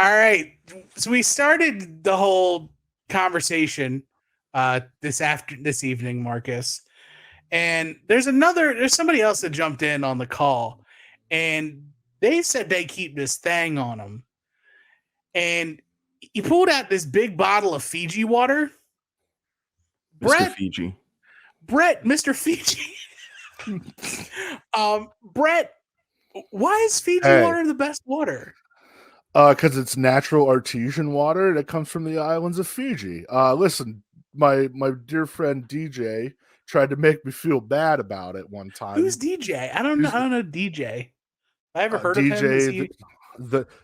All right. So we started the whole conversation this evening, Marcus. And there's somebody else that jumped in on the call, and they said they keep this thing on them. And he pulled out this big bottle of Fiji water. Mr. Fiji. Brett, why is Fiji water the best water? Because it's natural artesian water that comes from the islands of Fiji. Listen, my dear friend DJ tried to make me feel bad about it one time. Who's DJ? I don't know DJ. I ever heard of him? DJ,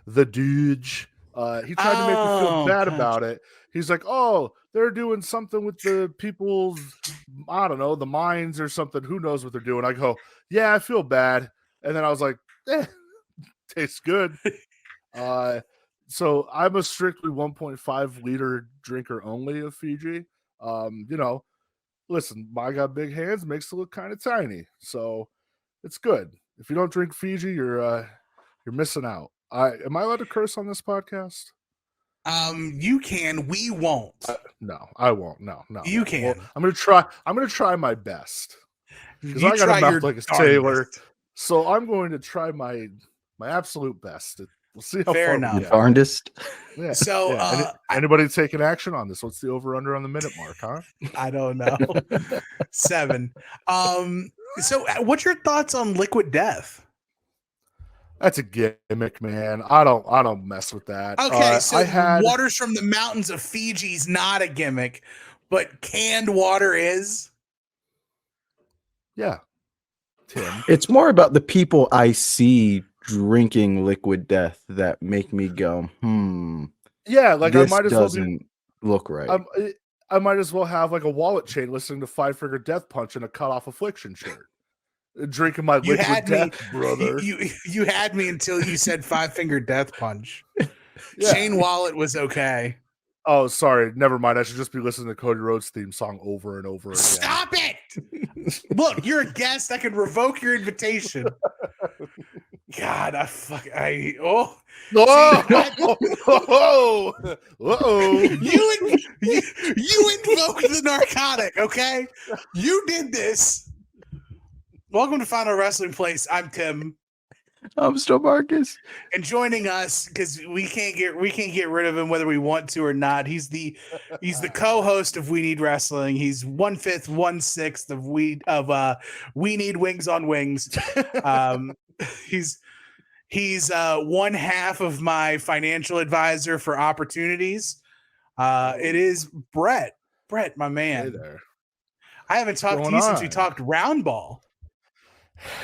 the dude. He tried to make me feel bad about it. He's like, oh, they're doing something with the people's, I don't know, the mines or something. Who knows what they're doing? I go, yeah, I feel bad. And then I was like, tastes good. So I'm a strictly 1.5 liter drinker only of Fiji. Listen, I got big hands, makes it look kind of tiny. So it's good. If you don't drink Fiji, you're missing out. Am I allowed to curse on this podcast? You can. We won't. No, I won't. No. You can. Well, I'm gonna try my best. Because I got a mouth like a sailor. So I'm going to try my absolute best. We'll see how Fair far enough. we get. Darndest. Yeah. So anybody taking action on this? What's the over under on the minute mark, huh? I don't know. 7. So what's your thoughts on Liquid Death? That's a gimmick, man. I don't mess with that. Okay, so waters from the mountains of Fiji is not a gimmick, but canned water is. Yeah, Tim. It's more about the people I see drinking Liquid Death that make me go, Yeah, like this I might as doesn't look right. I might as well have like a wallet chain listening to Five Finger Death Punch and a Cut Off Affliction shirt. Drinking my Liquid Death, brother. You had me until you said Five Finger Death Punch. Yeah. Shane Wallet was okay. Oh, sorry. Never mind. I should just be listening to Cody Rhodes' theme song over and over again. Stop it! Look, you're a guest. I can revoke your invitation. God, oh. You invoked the narcotic, okay? You did this. Welcome to Final Wrestling Place. I'm Tim. I'm still Marcus. And joining us, because we can't get rid of him whether we want to or not. He's the co-host of We Need Wrestling. He's 1/5, 1/6 of We Need Wings on Wings. He's one half of my financial advisor for opportunities. It is Brett. Brett, my man. Hey there. I haven't talked to you since we talked round ball.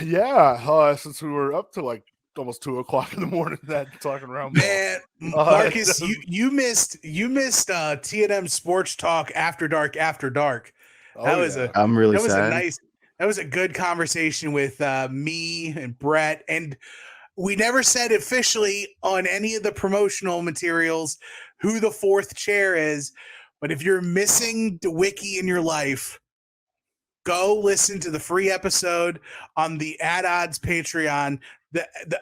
Yeah, since we were up to like almost 2:00 in the morning talking around. Man, Marcus, you missed T&M Sports Talk After Dark. I'm really sad. That was a good conversation with me and Brett, and we never said officially on any of the promotional materials who the fourth chair is. But if you're missing DeWicki in your life, go listen to the free episode on the At Odds Patreon,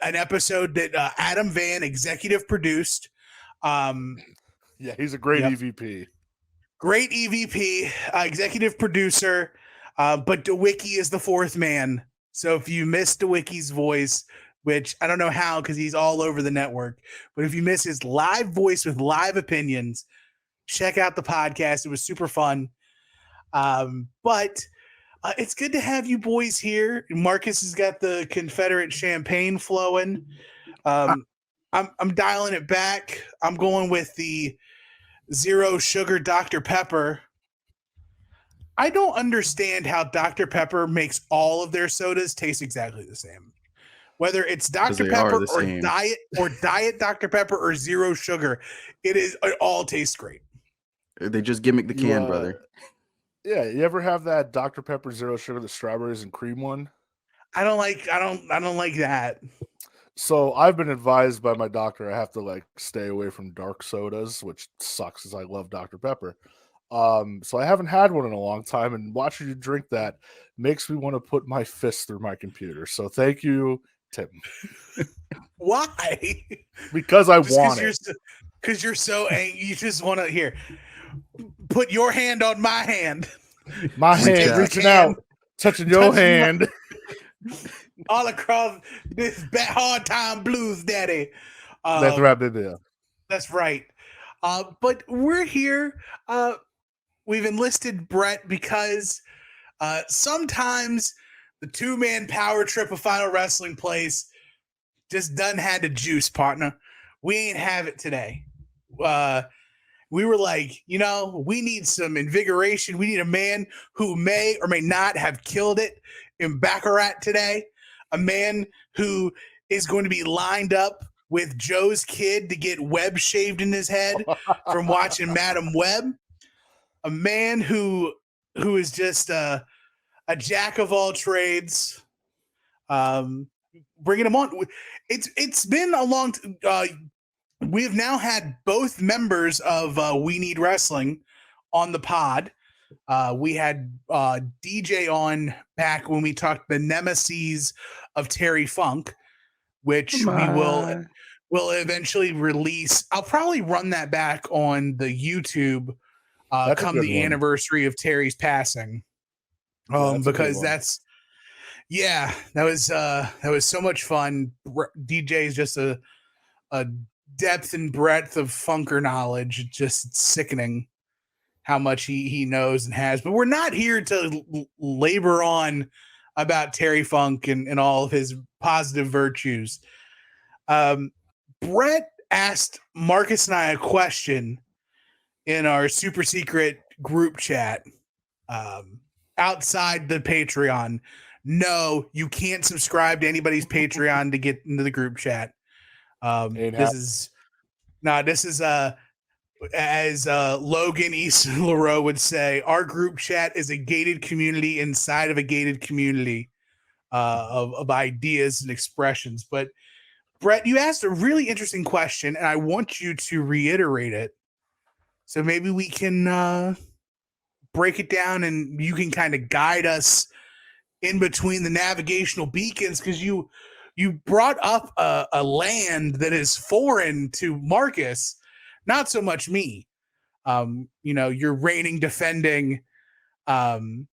an episode that Adam Van executive produced. Yeah, he's a great EVP. Great EVP, executive producer, but DeWicki is the fourth man. So if you miss DeWicki's voice, which I don't know how because he's all over the network, but if you miss his live voice with live opinions, check out the podcast. It was super fun. But it's good to have you boys here. Marcus has got the Confederate champagne flowing. I'm dialing it back. I'm going with the zero sugar Dr. Pepper. I don't understand how Dr. Pepper makes all of their sodas taste exactly the same. Whether it's Dr. Pepper or diet Dr. Pepper or zero sugar, it all tastes great. They just gimmick the can, brother. Yeah, you ever have that Dr. Pepper Zero Sugar, the strawberries and cream one? I don't like that. So I've been advised by my doctor I have to stay away from dark sodas, which sucks because I love Dr. Pepper. So I haven't had one in a long time, and watching you drink that makes me want to put my fist through my computer. So thank you, Tim. Why? Because I want it. because you're so angry. You just want to put your hand on my hand. My Reach hand out. reaching out, touching your Touching my- hand. all across this hard time blues, daddy. That's right, baby. That's right. But we're here. We've enlisted Brett because sometimes the two-man power trip of Final Wrestling Place just done had the juice, partner. We ain't have it today. We were like, we need some invigoration. We need a man who may or may not have killed it in Baccarat today. A man who is going to be lined up with Joe's kid to get web shaved in his head from watching Madam Web. A man who is just a jack of all trades. Bringing him on. It's been a long we've now had both members of We Need Wrestling on the pod. We had DJ on back when we talked the nemesis of Terry Funk, which we will eventually release. I'll probably run that back on the YouTube come the anniversary of Terry's passing. Because that was so much fun. DJ is just a depth and breadth of funker knowledge. It's just sickening how much he knows and has. But we're not here to labor on about Terry Funk and all of his positive virtues. Brett asked Marcus and I a question in our super secret group chat outside the Patreon. No, you can't subscribe to anybody's Patreon to get into the group chat. This is as Logan Easton Leroux would say, our group chat is a gated community inside of a gated community of ideas and expressions. But Brett, you asked a really interesting question, and I want you to reiterate it. So maybe we can break it down, and you can kind of guide us in between the navigational beacons, because you brought up a land that is foreign to Marcus, not so much me. You're reigning, defending G1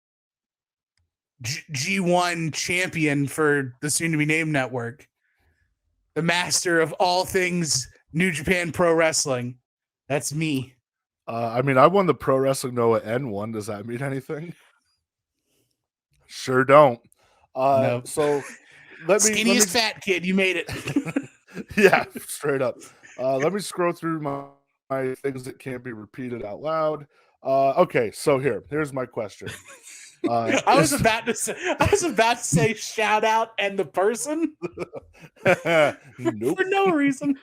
champion for the soon-to-be named network, the master of all things New Japan Pro Wrestling. That's me. I won the Pro Wrestling Noah N1. Does that mean anything? Sure don't. Nope. So skinniest fat kid, you made it. Yeah, straight up. Let me scroll through my things that can't be repeated out loud. Okay, so here's my question. I was about to say shout out and the person. Nope. For no reason.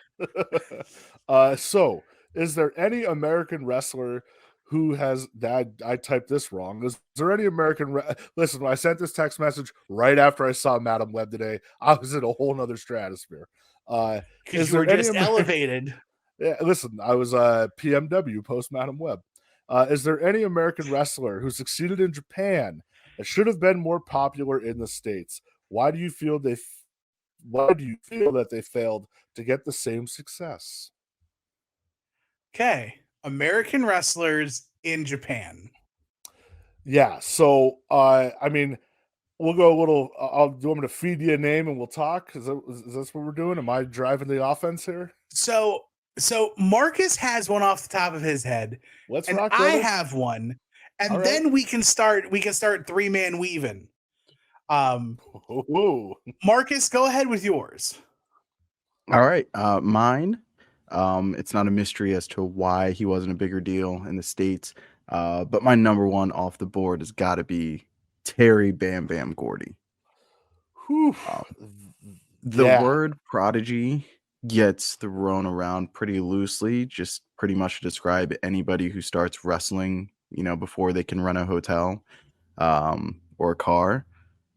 So is there any American wrestler who has that? I typed this wrong. Is there any American listen, when I sent this text message right after I saw Madam Web today, I was in a whole nother stratosphere. Because you were just elevated. Yeah, listen, I was PMW post Madam Web. Is there any American wrestler who succeeded in Japan that should have been more popular in the States? Why do you feel that they failed to get the same success? Okay, American wrestlers in Japan. Yeah, so we'll go a little. Do you want me to feed you a name and we'll talk? Is this what we're doing? Am I driving the offense here? So Marcus has one off the top of his head. Let's and rock. I have one, and then we can start 3-man weaving. Whoa. Marcus, go ahead with yours. All right, mine. It's not a mystery as to why he wasn't a bigger deal in the States, but my number one off the board has got to be Terry Bam Bam Gordy. The word prodigy gets thrown around pretty loosely, just pretty much to describe anybody who starts wrestling, before they can run a hotel or a car.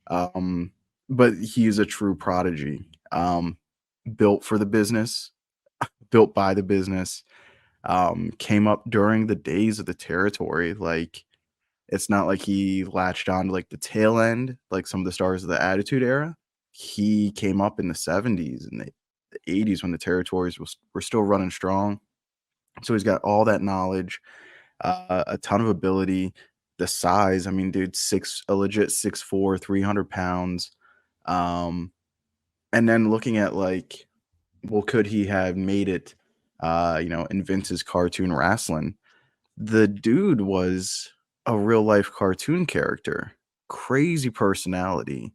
But he's a true prodigy, built for the business, built by the business, came up during the days of the territory. Like, it's not like he latched on to like the tail end, like some of the stars of the Attitude Era. He came up in the 70s and the 80s when the territories were still running strong. So he's got all that knowledge, a ton of ability, the size. I mean, dude, a legit 6'4", 300 pounds. And then looking at like, well, could he have made it, in Vince's cartoon Rasslin? The dude was a real life cartoon character, crazy personality.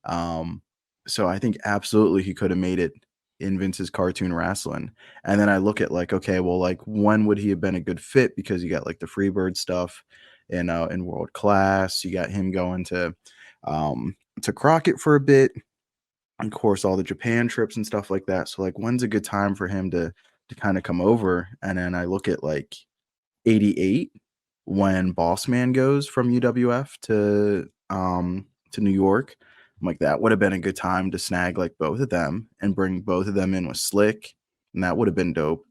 So I think absolutely he could have made it in Vince's cartoon Wrestling. And then I look at like, okay, well, like when would he have been a good fit? Because you got like the Freebird stuff in World Class. You got him going to Crockett for a bit. Of course, all the Japan trips and stuff like that. So like, when's a good time for him to kind of come over? And then I look at like 88 when Boss Man goes from UWF to New York. I'm like, that would have been a good time to snag like both of them and bring both of them in with Slick, and that would have been dope.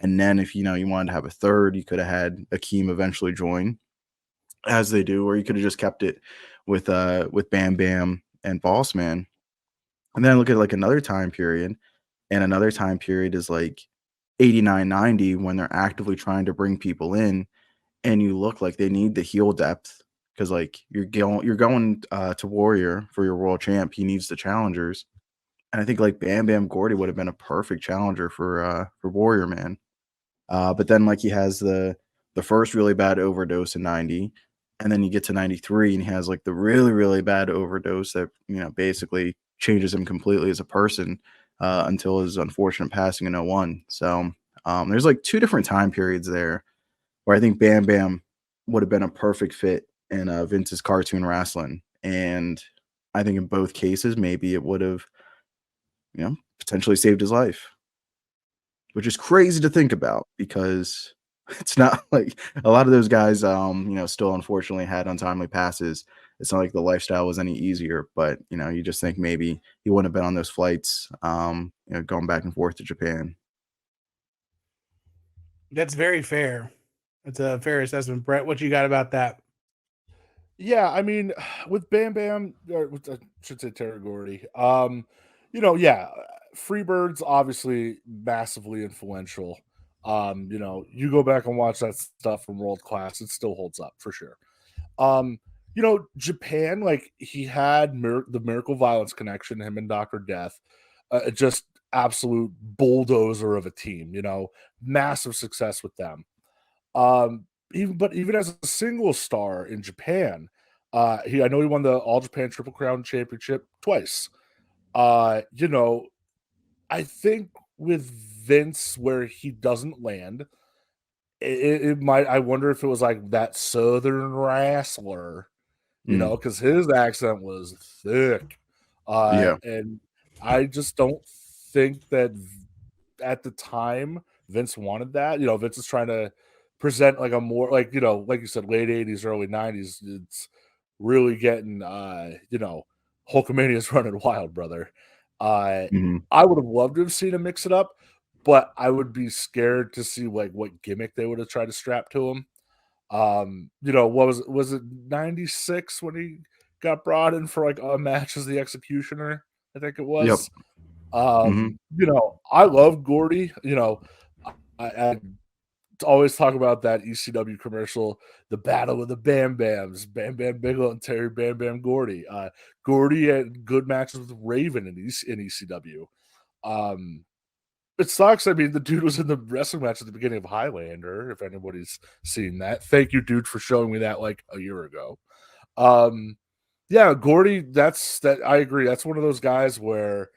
And then if you wanted to have a third, you could have had Akeem eventually join, as they do, or you could have just kept it with Bam Bam and Boss Man. And then I look at like another time period, and another time period is like 89, 90 when they're actively trying to bring people in, and you look like they need the heel depth because like you're going to Warrior for your world champ. He needs the challengers, and I think like Bam Bam Gordy would have been a perfect challenger for Warrior, man. But then like he has the first really bad overdose in 90, and then you get to 93 and he has like the really really bad overdose that basically changes him completely as a person until his unfortunate passing in 01. So there's like two different time periods there where I think Bam Bam would have been a perfect fit in Vince's cartoon Wrestling. And I think in both cases, maybe it would have, potentially saved his life, which is crazy to think about because it's not like a lot of those guys, still unfortunately had untimely passes. It's not like the lifestyle was any easier, but, you just think maybe he wouldn't have been on those flights, going back and forth to Japan. That's very fair. That's a fair assessment. Brett, what you got about that? Yeah, I mean, with Bam Bam, or I should say Terry Gordy, yeah, Freebirds obviously massively influential. You go back and watch that stuff from World Class, it still holds up for sure. Japan, like he had the Miracle Violence connection, him and Dr. Death, just absolute bulldozer of a team, massive success with them. Even as a single star in Japan, I know he won the All Japan Triple Crown Championship twice. I think with Vince, where he doesn't land, it might. I wonder if it was like that Southern wrestler, because his accent was thick, Yeah. and I just don't think that at the time Vince wanted that. Vince is trying to present like a more like you said, late 80s, early 90s. It's really getting Hulkamania's running wild, brother. Mhm. I would have loved to have seen him mix it up, but I would be scared to see like what gimmick they would have tried to strap to him. What was it 96 when he got brought in for like a match as the Executioner? I think it Yep. was. Mhm. I love Gordy. I always talk about that ECW commercial, the battle of the Bam Bams, Bam Bam Bigelow and Terry Bam Bam Gordy. Gordy had good matches with Raven in ECW. It sucks. I mean, the dude was in the wrestling match at the beginning of Highlander, if anybody's seen that. Thank you, dude, for showing me that like a year ago. Yeah, Gordy, that I agree. That's one of those guys where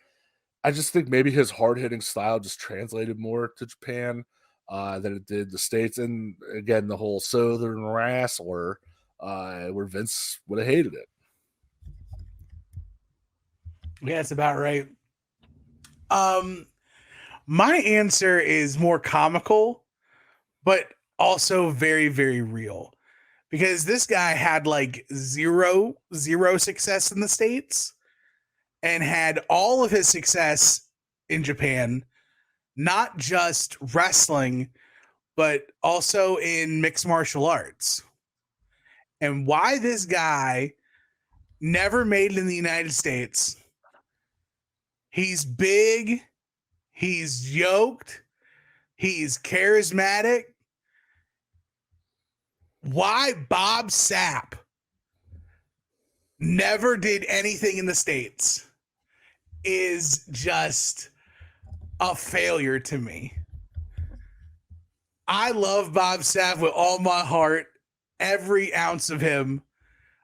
I just think maybe his hard-hitting style just translated more to Japan than it did the States. And again, the whole Southern wrestler where Vince would have hated it. Yeah, it's about right. My answer is more comical, but also very, very real. Because this guy had like zero success in the States and had all of his success in Japan, not just wrestling, but also in mixed martial arts. And why this guy never made it in the United States. He's big, he's yoked, He's charismatic. Why Bob Sapp never did anything in the States is just a failure to me. I love Bob Sapp with all my heart, every ounce of him,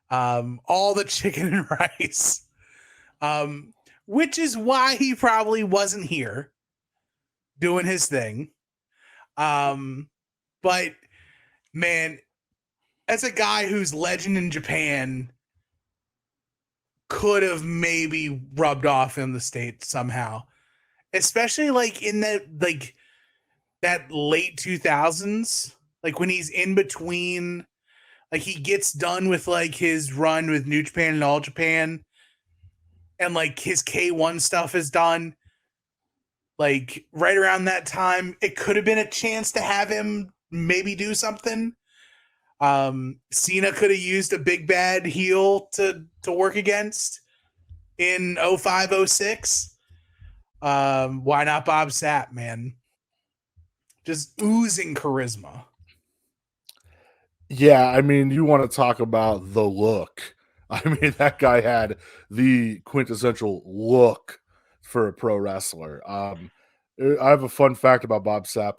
all the chicken and rice, which is why he probably wasn't here doing his thing. But man, as a guy who's legend in Japan, could have maybe rubbed off in the States somehow, especially like in that late 2000s, like when he's in between, like he gets done with like his run with New Japan and All Japan, and like his K1 stuff is done. Like right around that time, it could have been a chance to have him maybe do something. Cena could have used a big bad heel to work against in 05, 06. Why not Bob Sapp, man? Just oozing charisma. Yeah, I mean, you want to talk about the look. I mean, that guy had the quintessential look for a pro wrestler. I have a fun fact about Bob Sapp.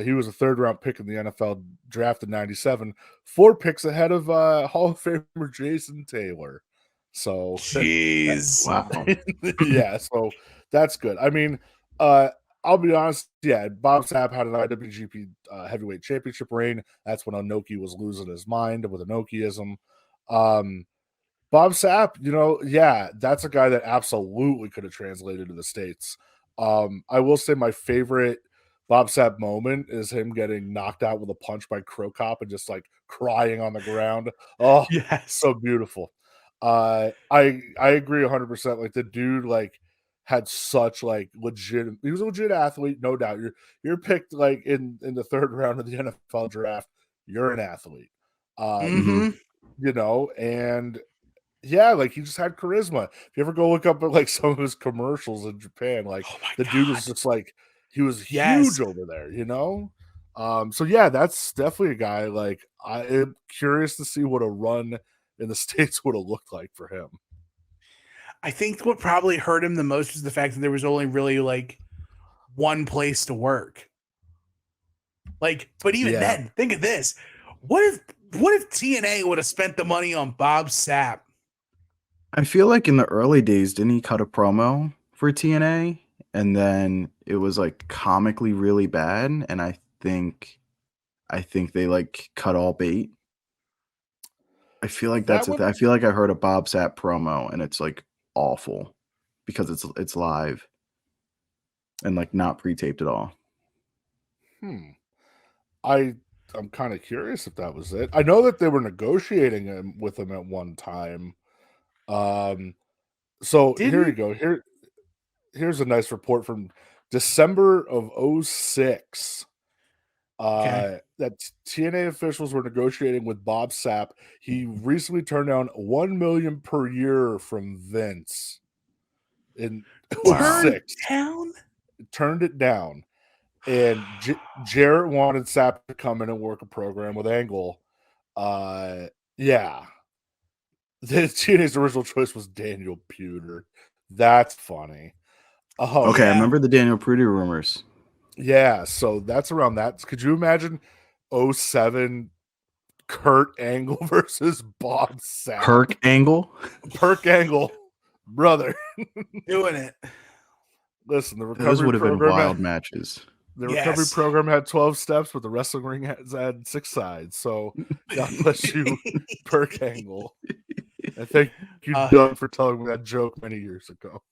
He was a third-round pick in the NFL draft in '97, 4 picks ahead of Hall of Famer Jason Taylor. So, jeez, wow, yeah, so that's good. I mean, I'll be honest. Yeah, Bob Sapp had an IWGP Heavyweight Championship reign. That's when Inoki was losing his mind with Inokiism. Bob Sapp, yeah, that's a guy that absolutely could have translated to the States. I will say my favorite Bob Sapp moment is him getting knocked out with a punch by Crow Cop and just like crying on the ground. Oh, yes, so beautiful. I agree 100%. Like the dude, like had such like legit. He was a legit athlete, no doubt. You're picked like in the third round of the NFL draft. You're an athlete, mm-hmm. and yeah, like he just had charisma. If you ever go look up at like some of his commercials in Japan, like the dude was just like he was huge over there, So yeah, that's definitely a guy. Like I am curious to see what a run in the States would have looked like for him. I think what probably hurt him the most was the fact that there was only really like one place to work. Like, but even then, think of this. What if TNA would have spent the money on Bob Sapp? I feel like in the early days, didn't he cut a promo for TNA? And then it was like comically really bad. And I think they like cut all bait. I feel like that's it. I feel like I heard a Bob Sapp promo and it's like awful because it's live and like not pre-taped at all. I'm kind of curious if that was it. I know that they were negotiating with him at one time. So here you go. Here's a nice report from December of 06. That TNA officials were negotiating with Bob Sapp. He recently turned down $1 million per year from Vince in 06. Turned it down. And Jarrett wanted Sapp to come in and work a program with Angle. Yeah. The TNA's original choice was Daniel Puder. That's funny. Okay, I remember the Daniel Puder rumors. Yeah, so that's around that. Could you imagine 07 Kurt Angle versus Bob Sapp? Perk Angle, brother. Doing it. Listen, the recovery those would have been program wild matches. The recovery program had 12 steps, but the wrestling ring had 6 sides. So God bless you, Perk Angle. I thank you, Doug, for telling me that joke many years ago.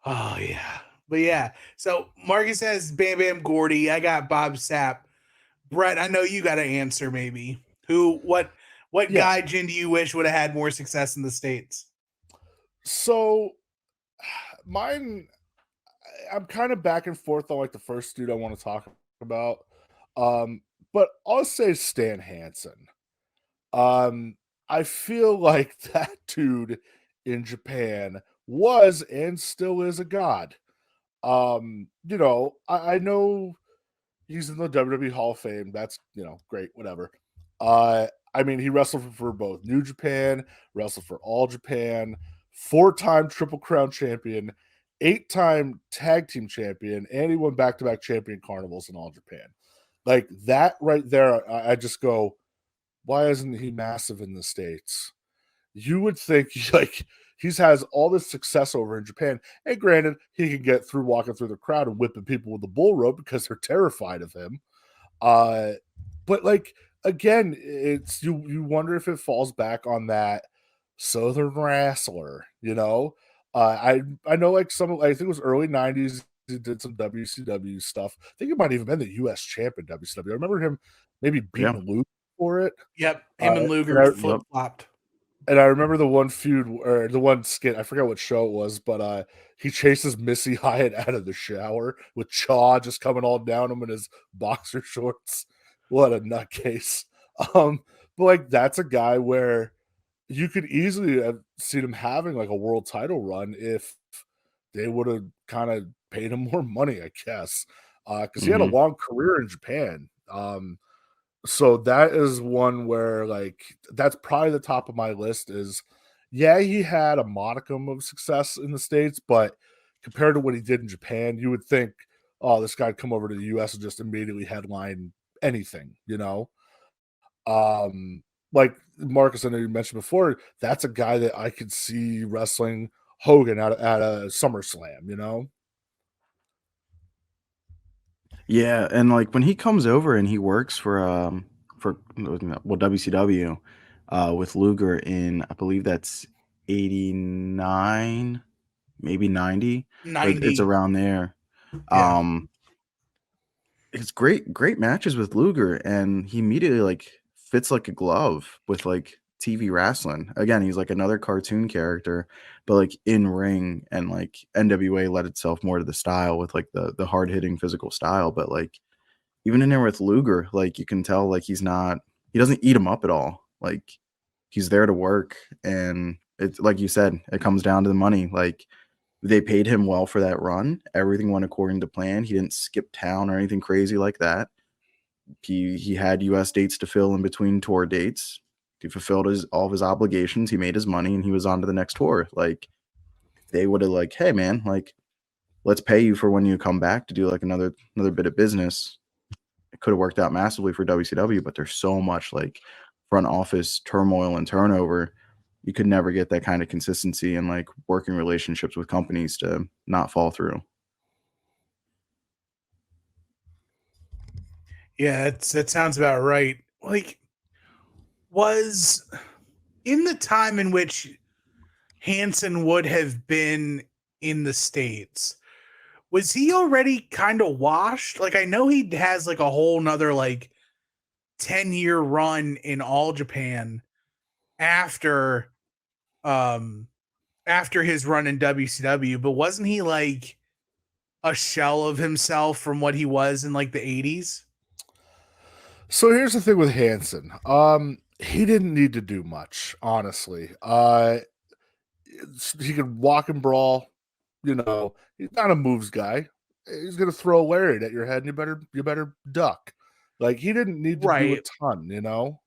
Oh yeah. But yeah, so Marcus says Bam Bam Gordy. I got Bob Sapp. Brett, I know you got an answer maybe. What gaijin do you wish would have had more success in the States? So mine, I'm kind of back and forth on like the first dude I want to talk about. But I'll say Stan Hansen. I feel like that dude in Japan was and still is a god. I know He's in the WWE Hall of Fame. That's, great, whatever. I mean, he wrestled for both New Japan, wrestled for All Japan, 4-time Triple Crown champion, 8-time tag team champion, and he won back-to-back champion carnivals in All Japan. Like that right there, I just go, why isn't he massive in the States? You would think like he's has all this success over in Japan. And granted, he can get through walking through the crowd and whipping people with the bull rope because they're terrified of him. But like again, it's you wonder if it falls back on that Southern wrestler, I know like I think it was early 90s. He did some WCW stuff. I think it might even been the US champ in WCW. I remember him maybe beating Luke for it. Yep, him and Luger flip flopped. And I remember the one feud or the one skit, I forgot what show it was, but he chases Missy Hyatt out of the shower with Chaw just coming all down him in his boxer shorts. What a nutcase. But like that's a guy where you could easily have seen him having like a world title run if they would have kind of paid him more money, I guess. Because he had a long career in Japan. So that is one where like that's probably the top of my list is he had a modicum of success in the States, but compared to what he did in Japan, you would think, oh, this guy'd come over to the US and just immediately headline anything, like Marcus, I know you mentioned before, that's a guy that I could see wrestling Hogan at a SummerSlam, Yeah, and like when he comes over and he works for WCW with Luger in, I believe that's 89, maybe 90. It's around there. Yeah. It's great matches with Luger, and he immediately like fits like a glove with like TV wrestling. Again, he's like another cartoon character, but like in ring, and like NWA led itself more to the style with like the hard hitting physical style. But like even in there with Luger, like you can tell like he doesn't eat him up at all. Like he's there to work, and it's like you said, it comes down to the money. Like they paid him well for that run. Everything went according to plan. He didn't skip town or anything crazy like that. He had US dates to fill in between tour dates. He fulfilled all of his obligations. He made his money, and he was on to the next tour. Like they would have like, hey man, like let's pay you for when you come back to do like another bit of business. It could have worked out massively for WCW, but there's so much like front office turmoil and turnover. You could never get that kind of consistency and like working relationships with companies to not fall through. Yeah, that sounds about right. Like, was in the time in which Hansen would have been in the States, was he already kind of washed? Like, I know he has like a whole nother like 10-year run in All Japan after his run in WCW, but wasn't he like a shell of himself from what he was in like the 80s? So here's the thing with Hansen. He didn't need to do much, honestly. He could walk and brawl. He's not a moves guy. He's gonna throw a lariat at your head, and you better duck. Like he didn't need to do a ton,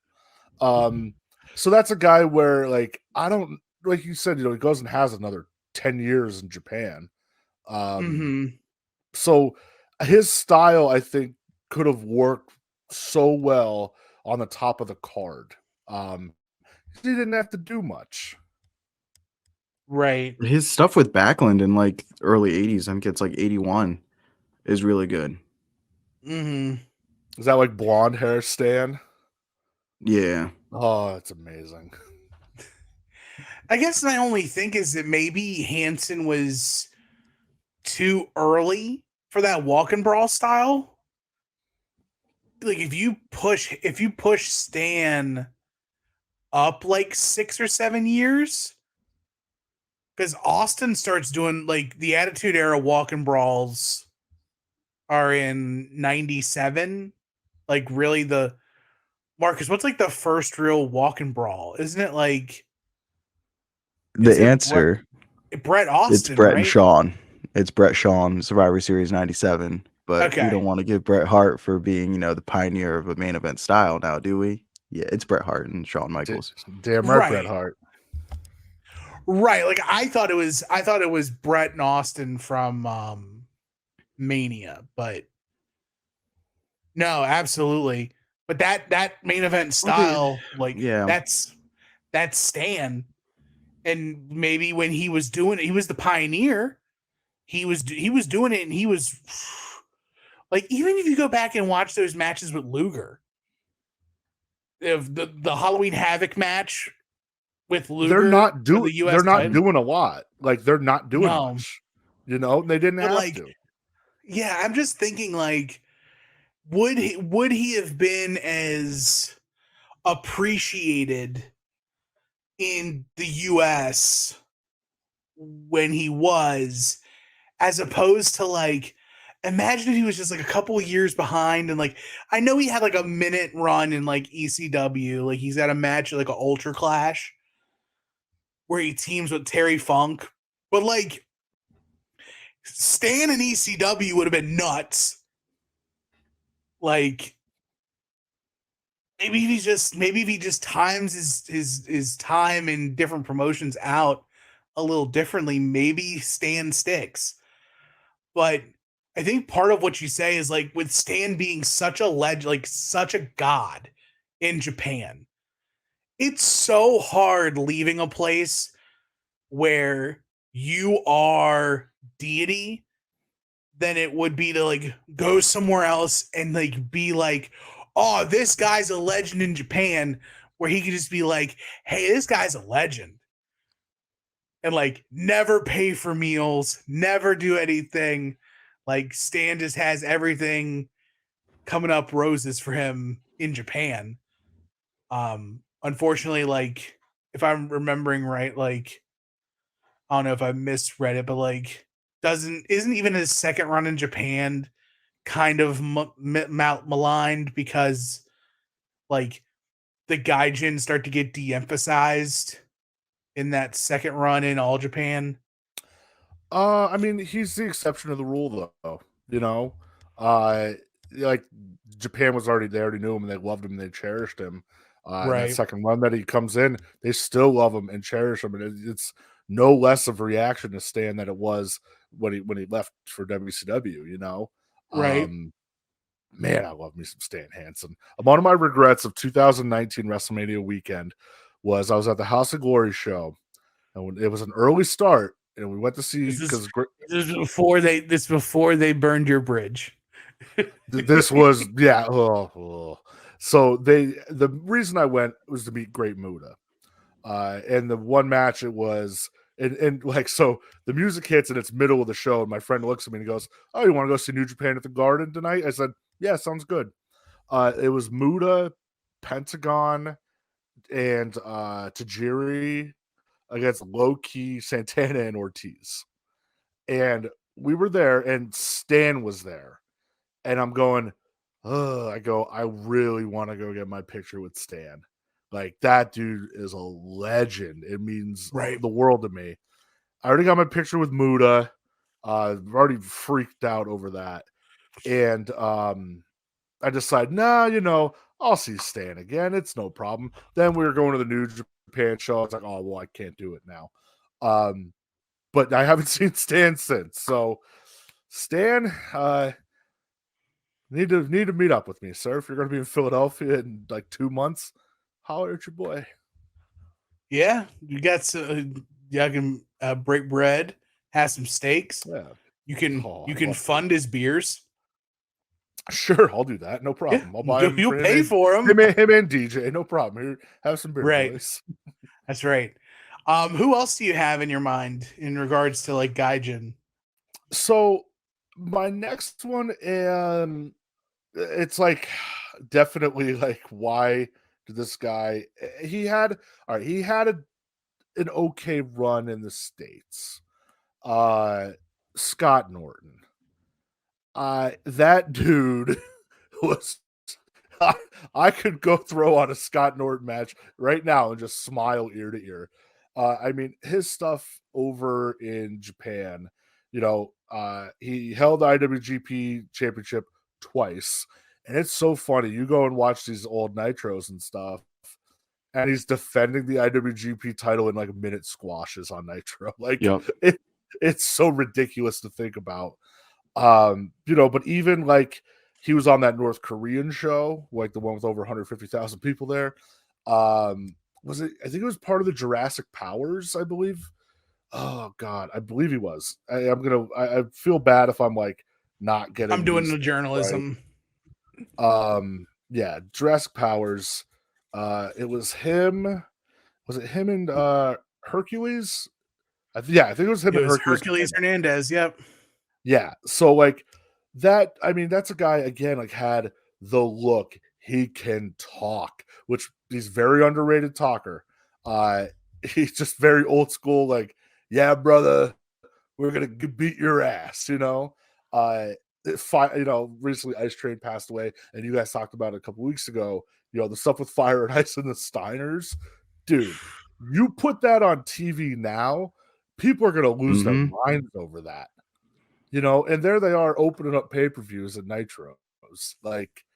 So that's a guy where like I don't like you said, he goes and has another 10 years in Japan. So his style, I think, could have worked so well on the top of the card. He didn't have to do much. Right. His stuff with Backlund in like early 80s, I think it's like 81, is really good. Is that like blonde hair, Stan? Yeah. Oh, it's amazing. I guess my only think is that maybe Hansen was too early for that walk and brawl style. Like if you push Stan up like 6 or 7 years, because Austin starts doing like the Attitude Era walk and brawls are in 97. Like really the Marcus, what's like the first real walk and brawl? Isn't it like the answer? Brett Austin. It's Brett right? and Sean. It's Brett Sean, Survivor Series 97. but we Okay. don't want to give Bret Hart for being, you know, the pioneer of a main event style now, do we? Yeah, it's Bret Hart and Shawn Michaels. Damn right, Right. Bret Hart. Right. Like I thought it was Bret and Austin from Mania, but no, absolutely. But that main event style, like Yeah. that's Stan. And maybe when he was doing it, he was the pioneer. He was doing it, and he was like, even if you go back and watch those matches with Luger, if the Halloween Havoc match with Luger, They're not for the US title, doing a lot. Like they're not doing No. much. You know, they didn't But have like, to. yeah, I'm just thinking like, would he have been as appreciated in the US when he was, as opposed to like, imagine if he was just like a couple of years behind, and like, I know he had like a minute run in like ECW, like he's got a match like an Ultra Clash where he teams with Terry Funk, but like Stan in ECW would have been nuts. Like, maybe if he just times his time in different promotions out a little differently, maybe Stan sticks. But I think part of what you say is like, with Stan being such a legend, like such a god in Japan, it's so hard leaving a place where you are deity than it would be to like go somewhere else and like be like, oh, this guy's a legend in Japan, where he could just be like, hey, this guy's a legend. And like never pay for meals, never do anything. Like Stan just has everything coming up roses for him in Japan. Unfortunately, like if I'm remembering right, like I don't know if I misread it, but like isn't even his second run in Japan kind of maligned, because like the gaijin start to get de-emphasized in that second run in All Japan. I mean, he's the exception of the rule, though. You know, uh, like Japan was already they already knew him and they loved him and they cherished him. And that Right. second run that he comes in, they still love him and cherish him, and it's no less of a reaction to Stan than it was when he left for WCW. You know, Right. man, I love me some Stan Hansen. One of my regrets of 2019 WrestleMania weekend was I was at the House of Glory show, and when it was an early start, and we went to see This is before they burned your bridge. this was yeah. So the reason I went was to meet Great Muta, and the one match it was. And like, so the music hits and it's middle of the show, and my friend looks at me and he goes, "Oh, you want to go see New Japan at the Garden tonight?" I said, "Yeah, sounds good." It was Muta, Pentagon, and Tajiri against Low Key, Santana, and Ortiz. And we were there, and Stan was there. And I'm going, I really want to go get my picture with Stan. Like, that dude is a legend. It means Right. the world to me. I already got my picture with Muta. I've already freaked out over that. And I decided, I'll see Stan again. It's no problem. Then we were going to the New Japan show. I was like, oh, well, I can't do it now. But I haven't seen Stan since. So, Stan, need to meet up with me, sir. If you're going to be in Philadelphia in like 2 months, holler at your boy. Yeah, you got some. I can break bread, have some steaks. Yeah, You can fund his beers. Sure, I'll do that. No problem. I'll buy him. You'll pay for him. Him and DJ. No problem. Here, have some beer, Right. boys. That's right. Who else do you have in your mind in regards to like gaijin? So my next one, it's like definitely like, why did this guy? He had an okay run in the States. Scott Norton. That dude was. I could go throw on a Scott Norton match right now and just smile ear to ear. I mean, his stuff over in Japan He held the IWGP Championship twice, and it's so funny. You go and watch these old Nitros and stuff, and he's defending the IWGP title in like minute squashes on Nitro. Like Yep. it's so ridiculous to think about. But even like he was on that North Korean show, like the one with over 150,000 people there. Was it? I think it was part of the Jurassic Powers, I believe. Oh God, I believe he was. I feel bad if I'm like not getting. I'm doing these the journalism. Right. Yeah, Jurassic Powers. It was him. Was it him and Hercules? I think it was him and Hercules Hernandez. Yep. Yeah. So like that, I mean, that's a guy again, like had the look. He can talk, which he's very underrated talker. He's just very old school, like, yeah, brother, we're gonna beat your ass, recently Ice Train passed away, and you guys talked about it a couple weeks ago. The stuff with Fire and Ice and the Steiners, dude. You put that on TV now, people are gonna lose their minds over that. And there they are opening up pay-per-views and Nitros. Like,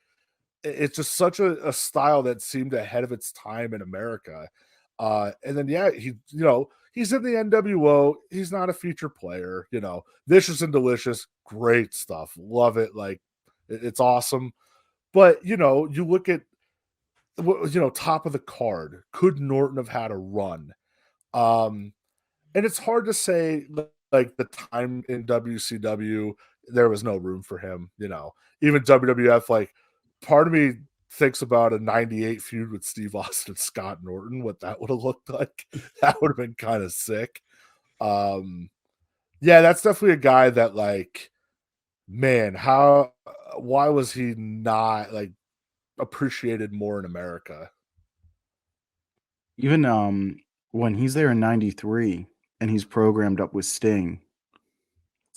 it's just such a style that seemed ahead of its time in America. And then, yeah, he's in the NWO. He's not a feature player, Vicious and Delicious, great stuff. Love it. Like, it's awesome. But, you look at, top of the card. Could Norton have had a run? And it's hard to say, like the time in WCW, there was no room for him, even WWF, like part of me thinks about a 98 feud with Steve Austin and Scott Norton, what that would have looked like. That would have been kind of sick. Yeah, that's definitely a guy that like, man, why was he not like appreciated more in America? Even when he's there in 93 and he's programmed up with Sting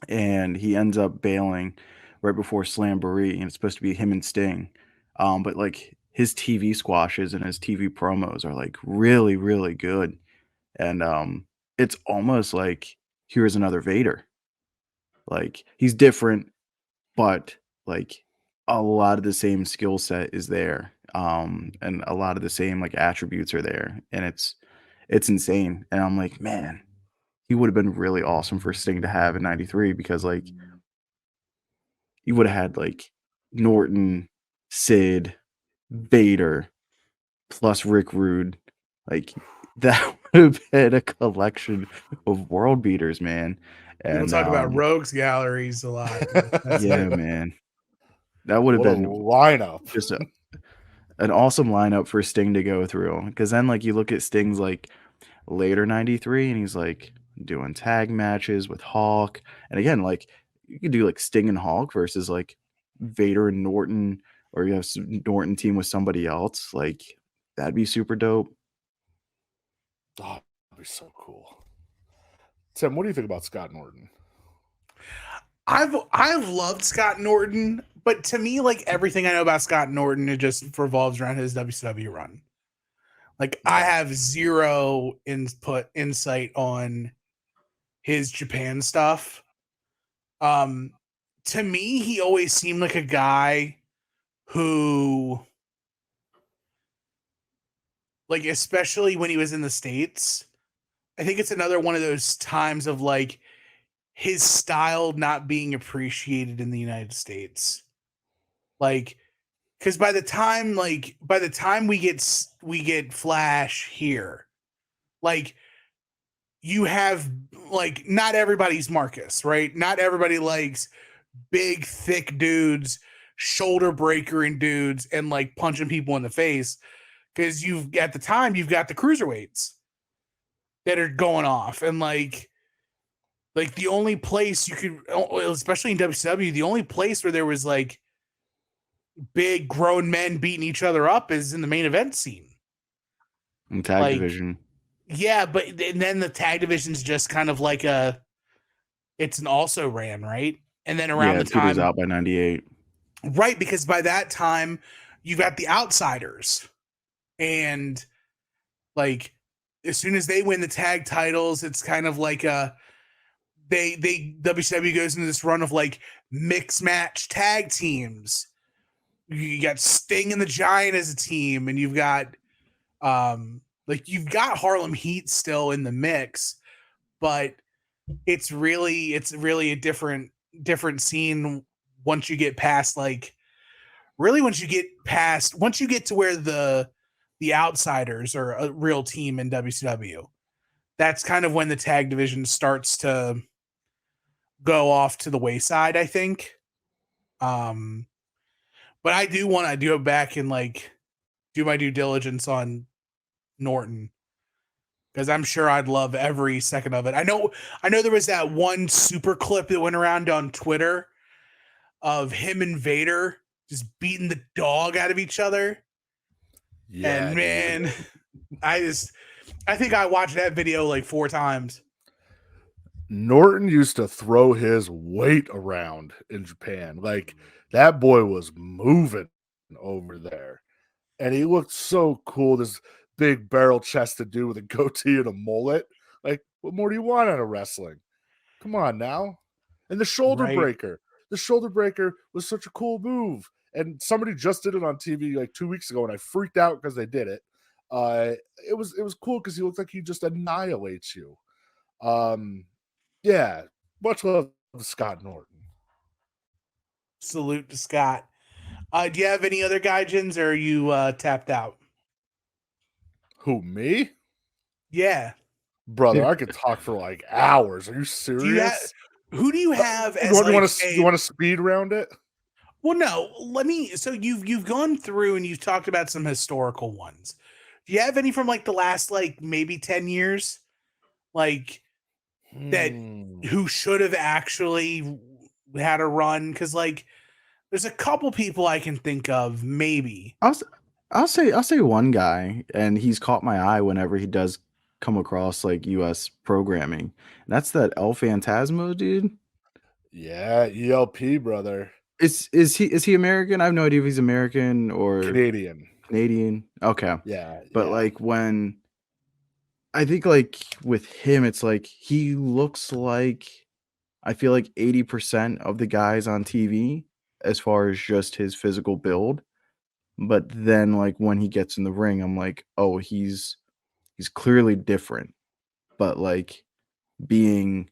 and he ends up bailing right before Slamboree and it's supposed to be him and Sting. But like his TV squashes and his TV promos are like really, really good. And it's almost like here's another Vader. Like he's different, but like a lot of the same skill set is there. And a lot of the same like attributes are there. And it's insane. And I'm like, man, he would have been really awesome for Sting to have in 93 because like you would have had like Norton, Sid, Vader, plus Rick Rude. Like that would have been a collection of world beaters, man. People And talk about rogues galleries a lot. yeah, man. That would have What a been lineup. just an awesome lineup for Sting to go through. Because then like you look at Sting's like later 93 and he's like doing tag matches with Hawk. And again, like you could do like Sting and Hawk versus like Vader and Norton, or you have Norton team with somebody else. Like that'd be super dope. Oh, that'd be so cool. Tim, what do you think about Scott Norton? I've loved Scott Norton, but to me, like everything I know about Scott Norton, it just revolves around his WCW run. Like I have zero insight on his Japan stuff. To me, he always seemed like a guy who, like, especially when he was in the States, I think it's another one of those times of like his style not being appreciated in the United States. Like, because by the time we get Flash here, like you have like not everybody's Marcus, right? Not everybody likes big, thick dudes, shoulder breakering dudes, and like punching people in the face. Because at the time you've got the cruiserweights that are going off, and like the only place you could, especially in WCW, the only place where there was like big grown men beating each other up is in the main event scene. And tag division. Yeah, but then the tag division's just kind of like it's an also ran, right? And then around the time was out by 98. Right, because by that time you've got the Outsiders. And like as soon as they win the tag titles, it's kind of like WCW goes into this run of like mixed match tag teams. You got Sting and the Giant as a team, and you've got Harlem Heat still in the mix, but it's really a different scene once you get past once you get to where the outsiders are a real team in WCW. That's kind of when the tag division starts to go off to the wayside, I think. But I do want to go back and like do my due diligence on Norton, because I'm sure I'd love every second of it. I know there was that one super clip that went around on Twitter of him and Vader just beating the dog out of each other. Yeah, and man, I think I watched that video like 4 times. Norton used to throw his weight around in Japan. Like, that boy was moving over there. And he looked so cool, this big barrel-chested dude with a goatee and a mullet. Like, what more do you want out of wrestling? Come on now. And the shoulder breaker. The shoulder breaker was such a cool move. And somebody just did it on TV like 2 weeks ago, and I freaked out because they did it. It was cool because he looked like he just annihilates you. Yeah, much love to Scott Norton. Salute to Scott. Do you have any other gaijins, or are you tapped out? Who, me? Yeah. Brother, I could talk for like hours. Are you serious? Who do you have as you want to speed round it? Well, no. So you've gone through and you've talked about some historical ones. Do you have any from like the last like maybe 10 years? Like that who should have actually had a run? Because like there's a couple people I can think of, maybe. I'll say one guy, and he's caught my eye whenever he does come across like US programming. And that's that El Phantasmo dude. Yeah, ELP, brother. Is he American? I have no idea if he's American or Canadian. Okay. Yeah. But like when I think like with him, it's like he looks like, I feel like 80% of the guys on TV as far as just his physical build. But then like when he gets in the ring, I'm like, oh, he's clearly different. But like being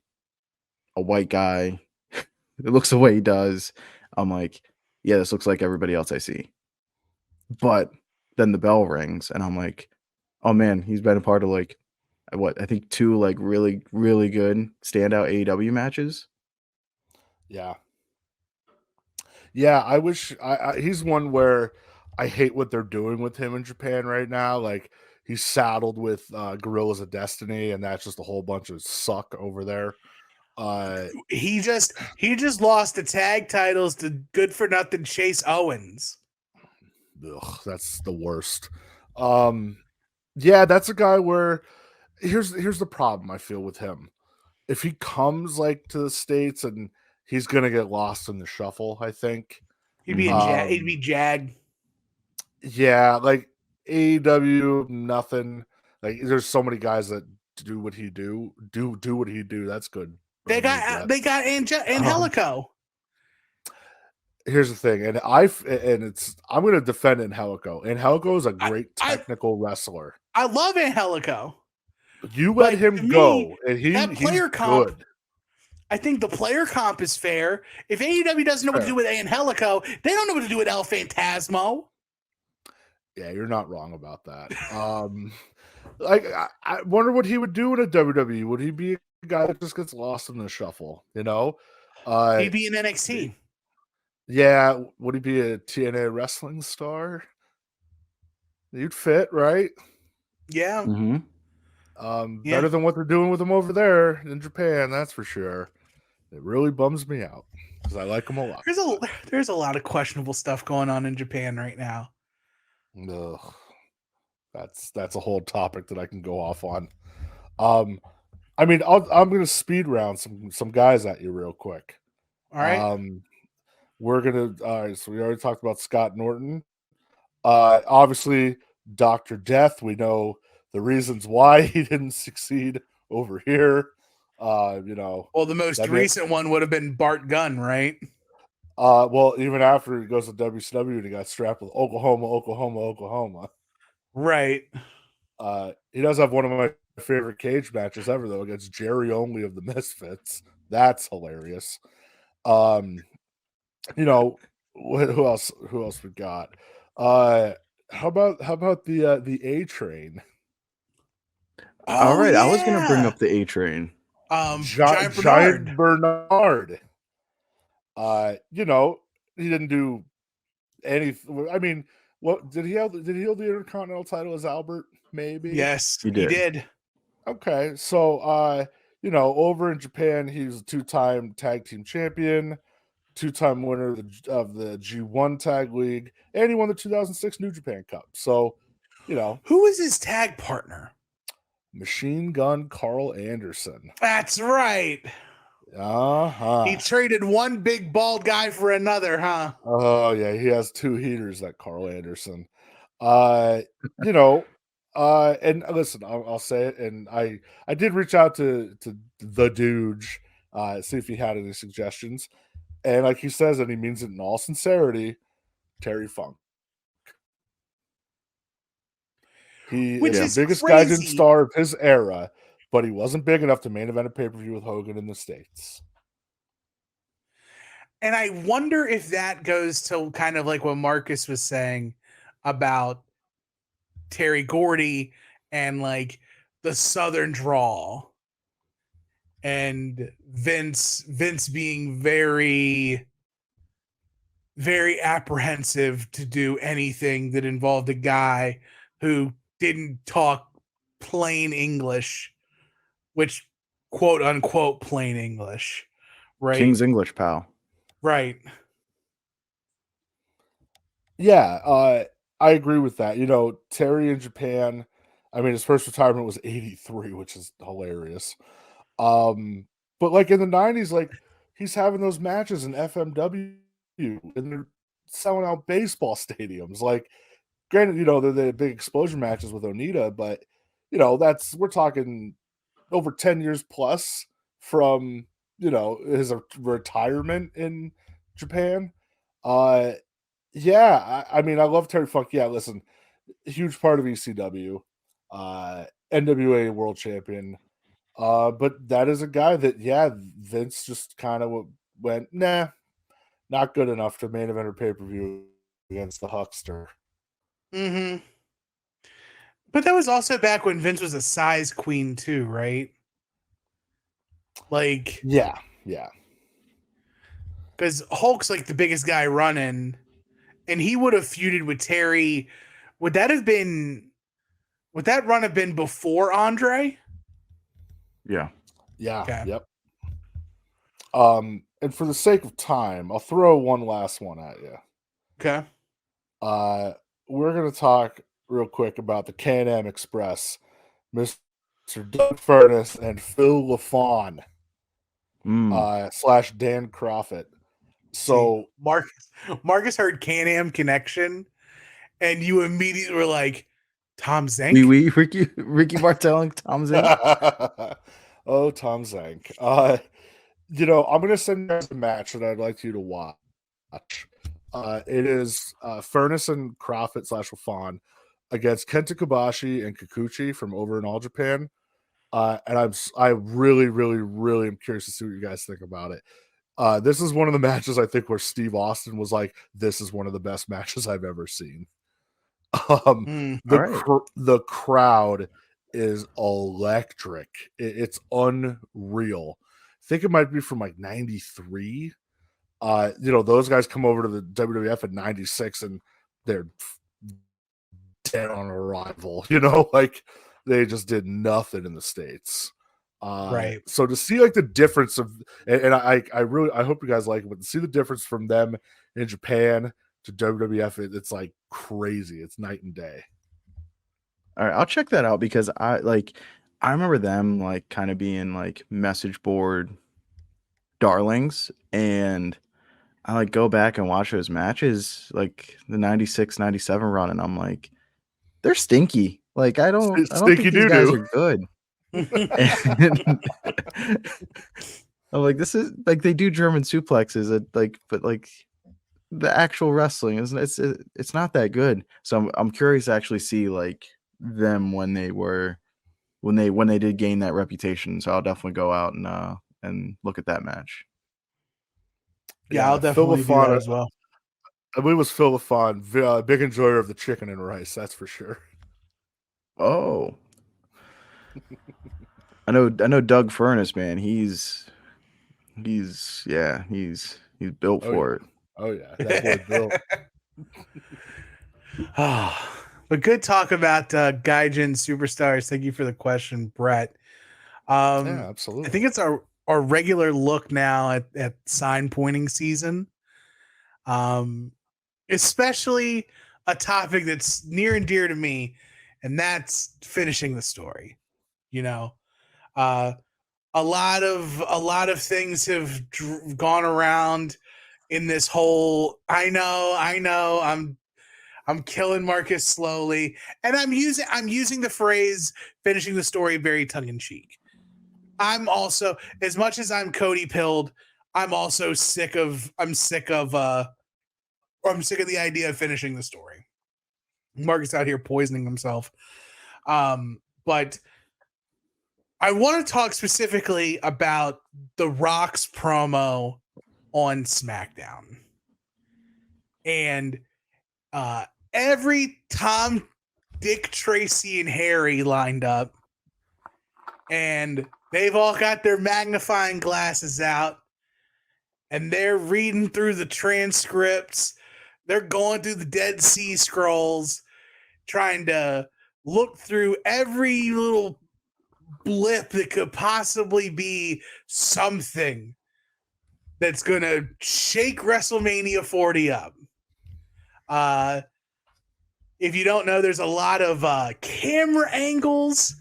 a white guy, it looks the way he does. I'm like, yeah, this looks like everybody else I see. But then the bell rings and I'm like, oh man, he's been a part of like I think 2 like really, really good standout AEW matches. Yeah. Yeah, I wish he's one where I hate what they're doing with him in Japan right now. Like, he's saddled with Gorillas of Destiny, and that's just a whole bunch of suck over there. He just lost the tag titles to good for nothing Chase Owens. Ugh, that's the worst. Yeah, that's a guy where here's the problem I feel with him. If he comes like to the States, and he's gonna get lost in the shuffle, I think. He'd be he'd be Jag. Yeah, like AEW, nothing. Like, there's so many guys that do what he do. Do what he do. That's good. They got Angelico. Here's the thing, and I'm going to defend Angelico. Angelico is a great technical wrestler. I love Angelico. You let him go, and he's good. I think the player comp is fair. If AEW doesn't know what to do with Angelico, they don't know what to do with El Phantasmo. Yeah, you're not wrong about that. Like, I wonder what he would do in a WWE. Would he be a guy that just gets lost in the shuffle? You know, he'd be in NXT. Yeah, would he be a TNA wrestling star? You'd fit, right? Yeah. Mm-hmm. Better than what they're doing with him over there in Japan, that's for sure. It really bums me out because I like him a lot. There's a lot of questionable stuff going on in Japan right now. Ugh. That's a whole topic that I can go off on. I mean, I'm gonna speed round some guys at you real quick. All right. We're gonna. All right. So we already talked about Scott Norton. Obviously, Dr. Death. We know the reasons why he didn't succeed over here. Well, the most that recent one would have been Bart Gunn, right? well, even after he goes to WCW and he got strapped with Oklahoma. Right. He does have one of my favorite cage matches ever, though, against Jerry Only of the Misfits. That's hilarious. Who else? Who else we got? How about the A Train? All right, I was gonna bring yeah. up the A Train. Giant Bernard. Giant Bernard. He didn't do anything. I mean, what did he hold the Intercontinental title as Albert? Maybe. Yes, He did. Okay, so over in Japan, he's a 2-time tag team champion, 2-time winner of the G1 Tag League, and he won the 2006 New Japan Cup. So, who was his tag partner? Machine Gun Carl Anderson. That's right. He traded one big bald guy for another, huh? Oh yeah, he has 2 heaters, that Carl Anderson. And listen, I'll say it, and I did reach out to the Dooge, see if he had any suggestions, and like he says, and he means it in all sincerity, Terry Funk. He is the biggest gaijin star of his era, but he wasn't big enough to main event a pay-per-view with Hogan in the States. And I wonder if that goes to kind of like what Marcus was saying about Terry Gordy and like the Southern drawl, and Vince being very, very apprehensive to do anything that involved a guy who didn't talk plain English, which quote unquote plain English, right? King's English, pal. Right. Yeah, I agree with that. Terry in Japan, I mean, his first retirement was 83, which is hilarious. But like in the 90s, like he's having those matches in FMW and they're selling out baseball stadiums. Like, granted, they're the big explosion matches with Onita, but we're talking over 10 years plus from his retirement in Japan. Yeah, I mean, I love Terry Funk. Yeah, listen, huge part of ECW, NWA world champion. But that is a guy that, Vince just kind of went, nah, not good enough to main event or pay-per-view against the Huckster. Mm-hmm. But that was also back when Vince was a size queen too, right? Like, yeah. Because Hulk's like the biggest guy running, and he would have feuded with Terry. Would that run have been before Andre? Yeah. Okay. Yep. And for the sake of time, I'll throw one last one at you. Okay. We're gonna talk real quick about the Can-Am Express, Mr. Doug Furness and Phil LaFawn, / Dan Croffett. So Marcus heard Can-Am Connection, and you immediately were like, Tom Zank? Oui, Ricky Martel and Tom Zank. Oh, Tom Zank. I'm gonna send you guys a match that I'd like you to watch. It is Furness and Croffett / LaFawn against Kenta Kobashi and Kikuchi from over in All Japan. And I really, really, really am curious to see what you guys think about it. This is one of the matches I think where Steve Austin was like, "This is one of the best matches I've ever seen." The crowd is electric. It's unreal. I think it might be from like 93. Those guys come over to the WWF in 96 and they're dead on arrival. Like they just did nothing in the States. Right. So to see like the difference of, and I hope you guys like it, but to see the difference from them in Japan to WWF, it's like crazy. It's night and day. All right, I'll check that out because I remember them like kind of being like message board darlings, and I like go back and watch those matches like the 96, 97 run, and I'm like, they're stinky. Like I don't think these guys are good. And I'm like, this is like they do German suplexes, but like the actual wrestling isn't it's not that good. So I'm curious to actually see like them when they did gain that reputation. So I'll definitely go out and look at that match. Yeah, I'll Phil definitely do that LaFon, as well. I believe it was Phil LaFon, big enjoyer of the chicken and rice, that's for sure. Oh, I know Doug Furness, man. He's built for it. Oh yeah, that boy Bill. But good talk about gaijin superstars. Thank you for the question, Brett. Yeah, absolutely. I think it's our regular look now at sign pointing season. Especially a topic that's near and dear to me, and that's finishing the story. You know, a lot of things have gone around in this whole. I know, I'm killing Marcus slowly, and I'm using the phrase finishing the story very tongue in cheek. I'm also, as much as I'm Cody pilled, I'm also sick of the idea of finishing the story. Marcus out here poisoning himself. But I want to talk specifically about The Rock's promo on SmackDown. And every Tom, Dick, Tracy, and Harry lined up, and they've all got their magnifying glasses out, and they're reading through the transcripts. They're going through the Dead Sea Scrolls, trying to look through every little blip that could possibly be something that's going to shake WrestleMania 40 up. If you don't know, there's a lot of camera angles,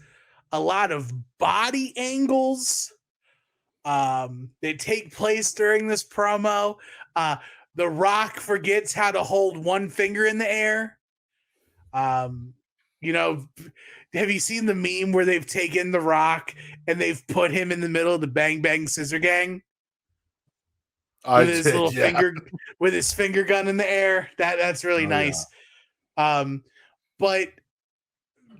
a lot of body angles that take place during this promo. The Rock forgets how to hold one finger in the air. You know, have you seen the meme where they've taken The Rock and they've put him in the middle of the Bang Bang Scissor Gang with his little finger, with his finger gun in the air? That's really nice. Yeah. But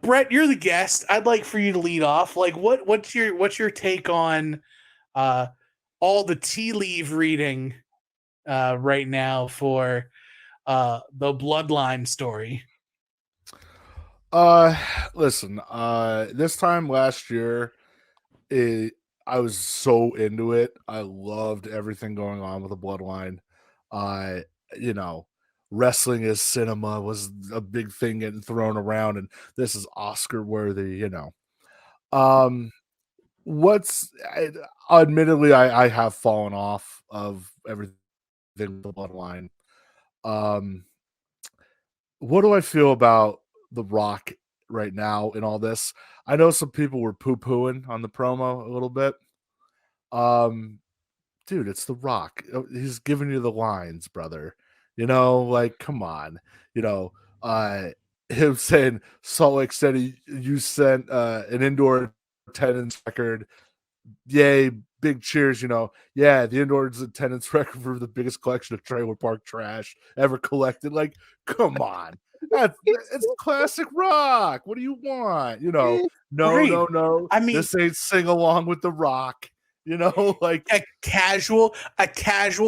Brett, you're the guest. I'd like for you to lead off. Like, what's your take on all the tea leaf reading right now for the Bloodline story? Listen, this time last year, I was so into it. I loved everything going on with the Bloodline. You know, wrestling as cinema was a big thing getting thrown around, and this is Oscar worthy. You know, admittedly, I have fallen off of everything with the Bloodline. What do I feel about The Rock right now in all this? I know some people were poo-pooing on the promo a little bit. Dude, it's The Rock. He's giving you the lines, brother. You know, like, come on. You know, him saying Salt Lake City, you sent an indoor attendance record. Yay, big cheers, you know. Yeah, the indoor attendance record for the biggest collection of trailer park trash ever collected. Like, come on. It's classic Rock. What do you want? You know, no. I mean, this ain't sing along with The Rock. You know, like a casual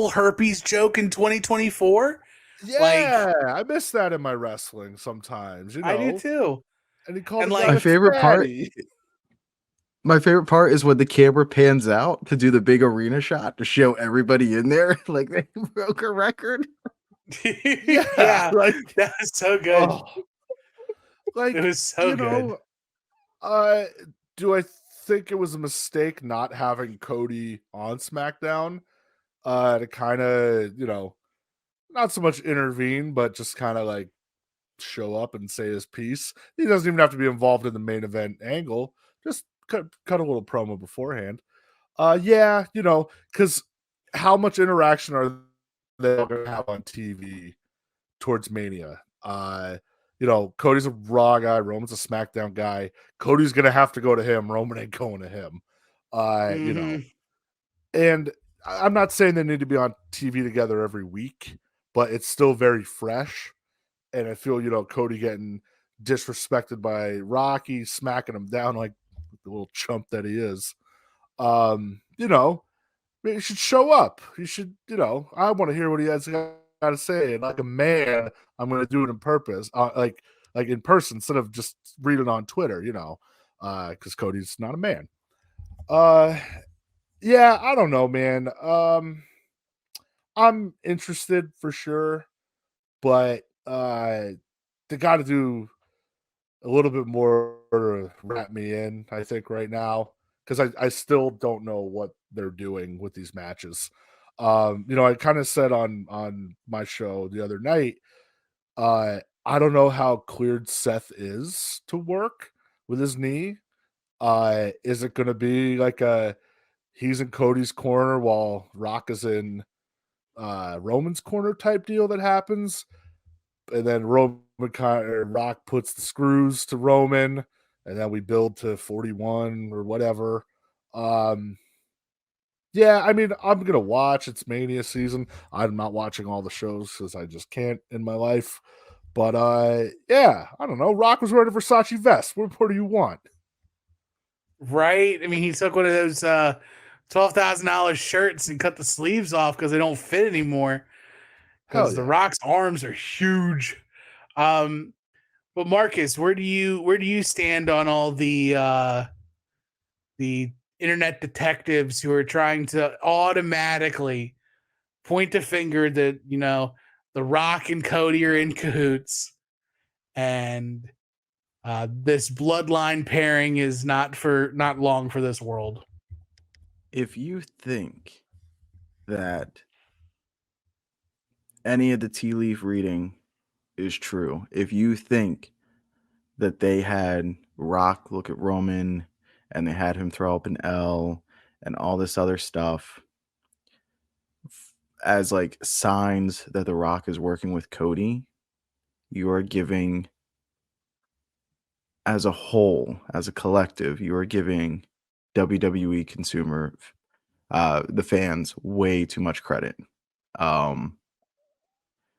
herpes joke in 2024. Yeah, like, I miss that in my wrestling sometimes. You know, I do too. And he called and it like my favorite part. My favorite part is when the camera pans out to do the big arena shot to show everybody in there like they broke a record. Yeah, like that was so good. Like, it was so good. Do I think it was a mistake not having Cody on SmackDown to kind of, you know, not so much intervene, but just kind of like show up and say his piece? He doesn't even have to be involved in the main event angle. Just cut a little promo beforehand. Yeah, you know, because how much interaction are they going to have on TV towards Mania? Cody's a Raw guy, Roman's a SmackDown guy. Cody's gonna have to go to him. Roman ain't going to him. And I'm not saying they need to be on TV together every week, but it's still very fresh. And I feel, Cody getting disrespected by Rocky, smacking him down like the little chump that he is. He should show up. He should, I want to hear what he has got to say. And like a man, I'm going to do it in purpose, like in person instead of just reading on Twitter, because Cody's not a man. Yeah, I don't know, man. I'm interested for sure, but they got to do a little bit more to wrap me in, I think, right now, because I still don't know what they're doing with these matches. I kind of said on my show the other night, I don't know how cleared Seth is to work with his knee. Is it going to be like he's in Cody's corner while Rock is in Roman's corner type deal that happens, and then Rock puts the screws to Roman, and then we build to 41 or whatever. Yeah, I mean, I'm gonna watch. It's Mania season. I'm not watching all the shows because I just can't in my life. But yeah, I don't know. Rock was wearing a Versace vest. What do you want? Right? I mean, he took one of those $12,000 shirts and cut the sleeves off because they don't fit anymore. Because The Rock's arms are huge. But Marcus, where do you stand on all the internet detectives who are trying to automatically point the finger that The Rock and Cody are in cahoots, and this bloodline pairing is not long for this world? If you think that any of the tea leaf reading is true, if you think that they had Rock look at Roman and they had him throw up an L and all this other stuff as like signs that The Rock is working with Cody, you are giving, as a whole, as a collective, you are giving WWE consumer, the fans, way too much credit.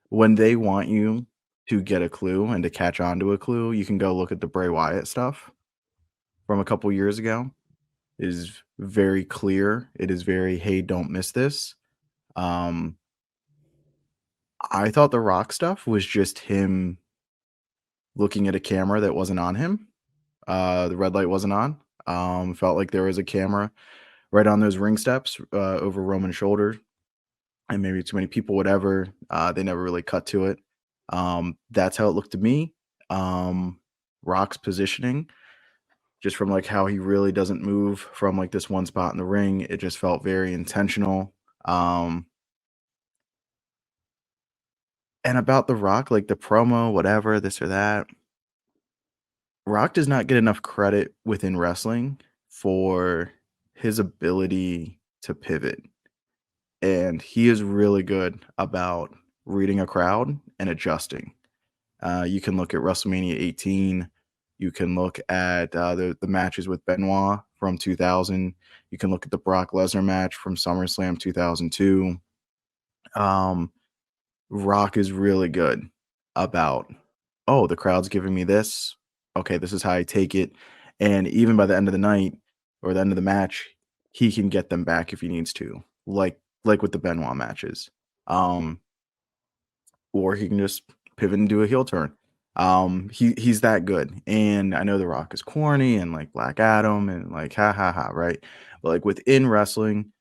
When they want you to get a clue and to catch on to a clue, you can go look at the Bray Wyatt stuff from a couple years ago. It is very clear. It is very, hey, don't miss this. I thought the Rock stuff was just him looking at a camera that wasn't on him. The red light wasn't on. Felt like there was a camera right on those ring steps over Roman's shoulder, and maybe too many people, whatever. They never really cut to it. That's how it looked to me. Rock's positioning, just from like how he really doesn't move from like this one spot in the ring, it just felt very intentional. And about The Rock, like the promo, whatever, this or that, Rock does not get enough credit within wrestling for his ability to pivot. And he is really good about reading a crowd and adjusting. You can look at WrestleMania 18. You can look at the matches with Benoit from 2000. You can look at the Brock Lesnar match from SummerSlam 2002. Rock is really good about, the crowd's giving me this. Okay, this is how I take it. And even by the end of the night or the end of the match, he can get them back if he needs to, like with the Benoit matches. Or he can just pivot and do a heel turn. He's that good. And I know The Rock is corny and like Black Adam and like ha ha ha, right? But like within wrestling,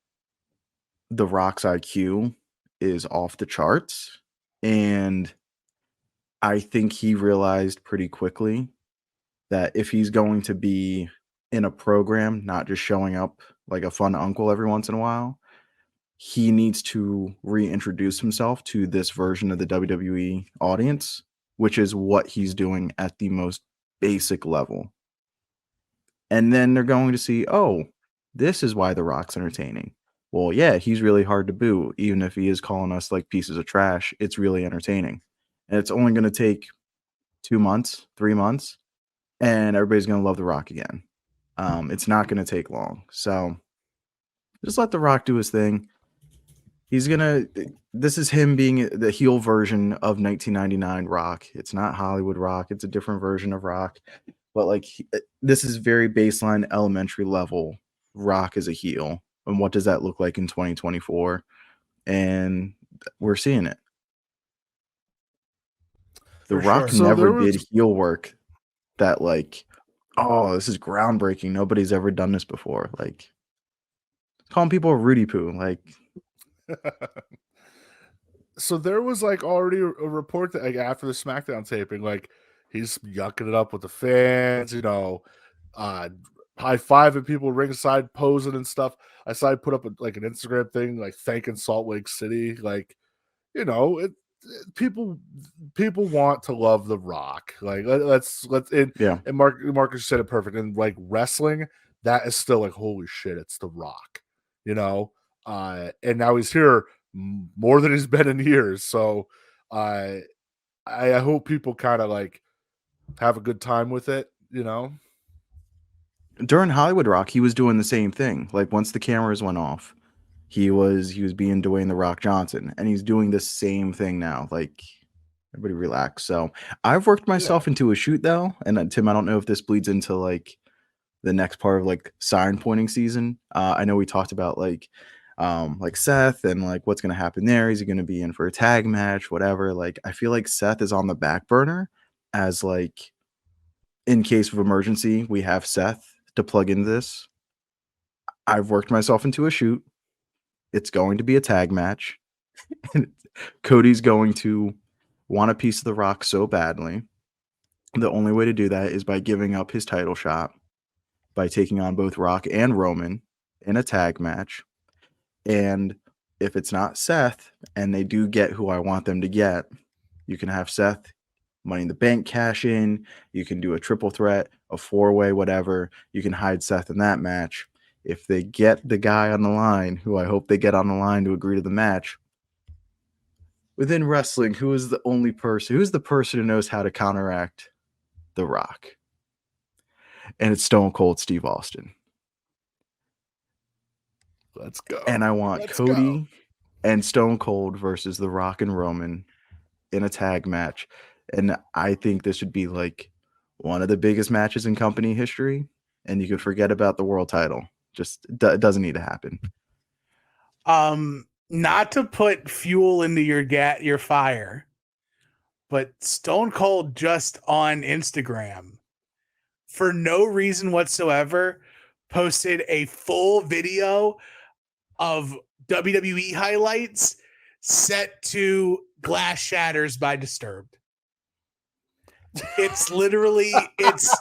The Rock's IQ is off the charts. And I think he realized pretty quickly that if he's going to be in a program, not just showing up like a fun uncle every once in a while, he needs to reintroduce himself to this version of the WWE audience, which is what he's doing at the most basic level. And then they're going to see, this is why The Rock's entertaining. Well, yeah, he's really hard to boo. Even if he is calling us like pieces of trash, it's really entertaining. And it's only going to take 2 months, 3 months, and everybody's going to love The Rock again. It's not going to take long. So just let The Rock do his thing. This is him being the heel version of 1999 Rock. It's not Hollywood Rock. It's a different version of Rock. But like, this is very baseline, elementary level Rock as a heel. And what does that look like in 2024? And we're seeing it. The Rock never did heel work that like, oh, this is groundbreaking. Nobody's ever done this before. Like, calling people a Rudy Poo. Like, so there was like already a report that like after the SmackDown taping, like he's yucking it up with the fans, you know, high-fiving people ringside, posing and stuff. I saw he put up like an Instagram thing, like thanking Salt Lake City. Like, you know, people want to love The Rock. Like, let's and Marcus said it perfect. And like wrestling, that is still like, holy shit, it's The Rock, you know. And now he's here more than he's been in years. So I hope people kind of like have a good time with it, you know. During Hollywood Rock, he was doing the same thing. Like once the cameras went off, he was being Dwayne The Rock Johnson, and he's doing the same thing now. Like, everybody relax. So I've worked myself into a shoot though, and Tim, I don't know if this bleeds into like the next part of like sign pointing season. I know we talked about like Seth and like what's going to happen there. Is he going to be in for a tag match, whatever? Like, I feel like Seth is on the back burner as like, in case of emergency, we have Seth to plug into this. I've worked myself into a shoot. It's going to be a tag match. And Cody's going to want a piece of The Rock so badly. The only way to do that is by giving up his title shot, by taking on both Rock and Roman in a tag match. And if it's not Seth, and they do get who I want them to get, you can have Seth Money in the Bank cash in. You can do a triple threat, a 4-way, whatever. You can hide Seth in that match. If they get the guy on the line, who I hope they get on the line to agree to the match, within wrestling, who's the person who knows how to counteract The Rock? And it's Stone Cold Steve Austin. Let's go. And I want Cody and Stone Cold versus The Rock and Roman in a tag match. And I think this would be like one of the biggest matches in company history. And you could forget about the world title. Just it doesn't need to happen. Not to put fuel into your fire, but Stone Cold just on Instagram, for no reason whatsoever, posted a full video of WWE highlights set to Glass Shatters by Disturbed. It's literally, it's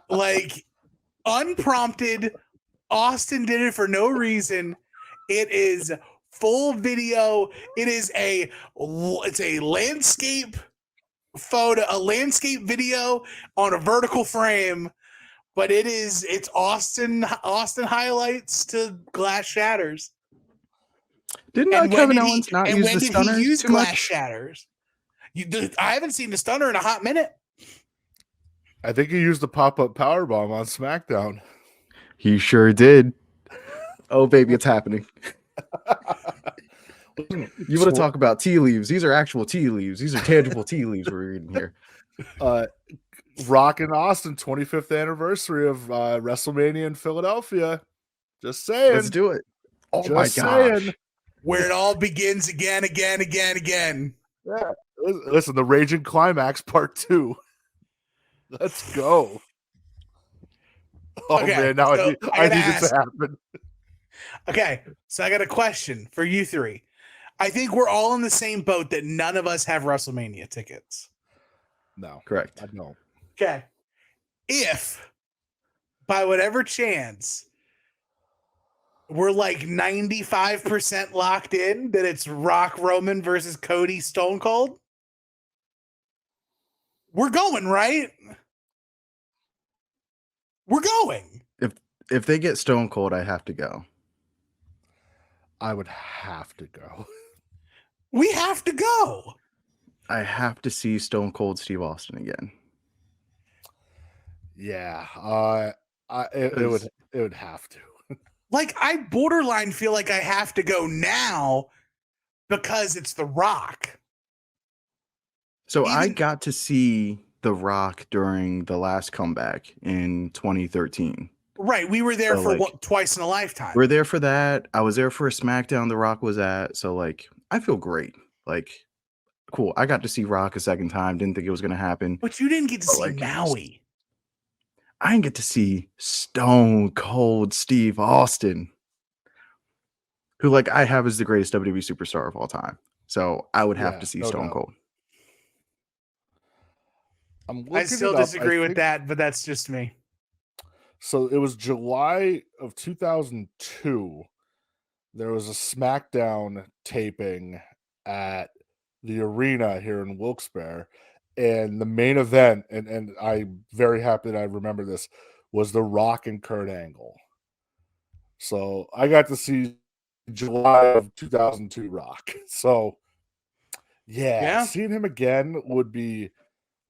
like unprompted. Austin did it for no reason. It is full video. It's a landscape photo, a landscape video on a vertical frame, but it's Austin highlights to Glass Shatters. Didn't Kevin Owens not use the stunner he use too Glass much? Shatters? I haven't seen the stunner in a hot minute. I think he used the pop-up powerbomb on SmackDown. He sure did. Oh, baby, it's happening. You want to talk about tea leaves? These are actual tea leaves. These are tangible tea leaves we're reading here. Rock and Austin 25th anniversary of WrestleMania in Philadelphia. Just saying. Let's do it. Oh Just my gosh. saying. Where it all begins again. Yeah. Listen, the Raging Climax Part 2. Let's go. Oh, okay, man, now so I need it to happen. Okay, so I got a question for you three. I think we're all in the same boat that none of us have WrestleMania tickets. No. Correct. I don't. Okay. If, by whatever chance, we're like 95% locked in that it's Rock Roman versus Cody Stone Cold, we're going, right? We're going. If they get Stone Cold, I have to go. I would have to go. We have to go. I have to see Stone Cold Steve Austin again. Yeah, it would have to. Like, I borderline feel like I have to go now because it's The Rock. So I got to see The Rock during the last comeback in 2013. Right, we were there for twice in a lifetime. We're there for that. I was there for a SmackDown The Rock was at. So like, I feel great. Like, cool. I got to see Rock a second time. Didn't think it was going to happen. But you didn't get to see Maui. I didn't get to see Stone Cold Steve Austin, who like I have as the greatest WWE superstar of all time. So I would have to see Stone Cold. I still disagree with that, but that's just me. So it was July of 2002. There was a SmackDown taping at the arena here in Wilkes-Barre, and the main event, and I'm very happy that I remember this, was The Rock and Kurt Angle. So I got to see July of 2002 Rock. So yeah, seeing him again would be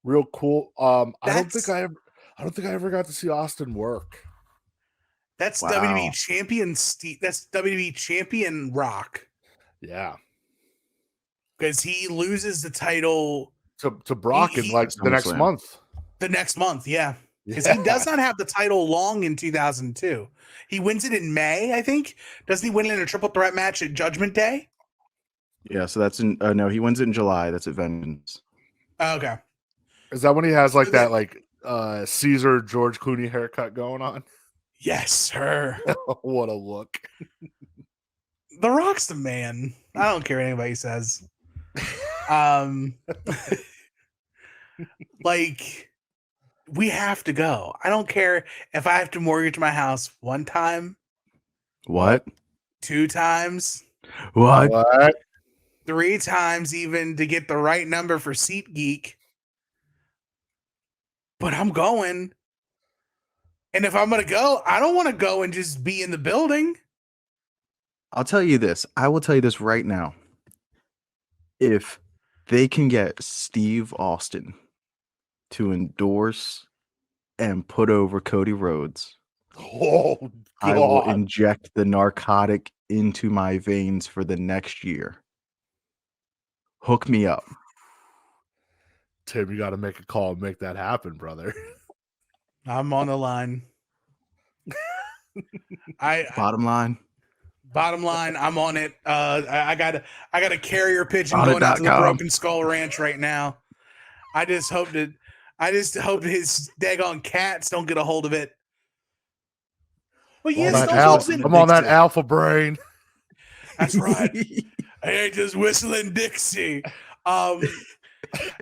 real cool. I don't think I ever got to see Austin work. That's WWE champion that's WWE champion Rock. Yeah. Because he loses the title to Brock in like the next month. The next month, yeah. Because he does not have the title long in 2002. He wins it in May, I think. Doesn't he win it in a triple threat match at Judgment Day? Yeah, so that's in no, he wins it in July. That's at Vengeance. Oh, okay. Is that when he has like that like Caesar George Clooney haircut going on? Yes, sir. What a look. The Rock's the man. I don't care what anybody says. Like, we have to go. I don't care if I have to mortgage my house 1 time. What? 2 times. What? 3 times even to get the right number for SeatGeek. But I'm going. And if I'm going to go, I don't want to go and just be in the building. I'll tell you this. I will tell you this right now. If they can get Steve Austin to endorse and put over Cody Rhodes, I will inject the narcotic into my veins for the next year. Hook me up. Tim, you got to make a call and make that happen, brother. I'm on the line. Bottom line, I'm on it. I got a carrier pigeon going out to the Broken Skull Ranch right now. I just hope his daggone cats don't get a hold of it. But yes, I'm on that alpha brain. That's right. I ain't just whistling Dixie.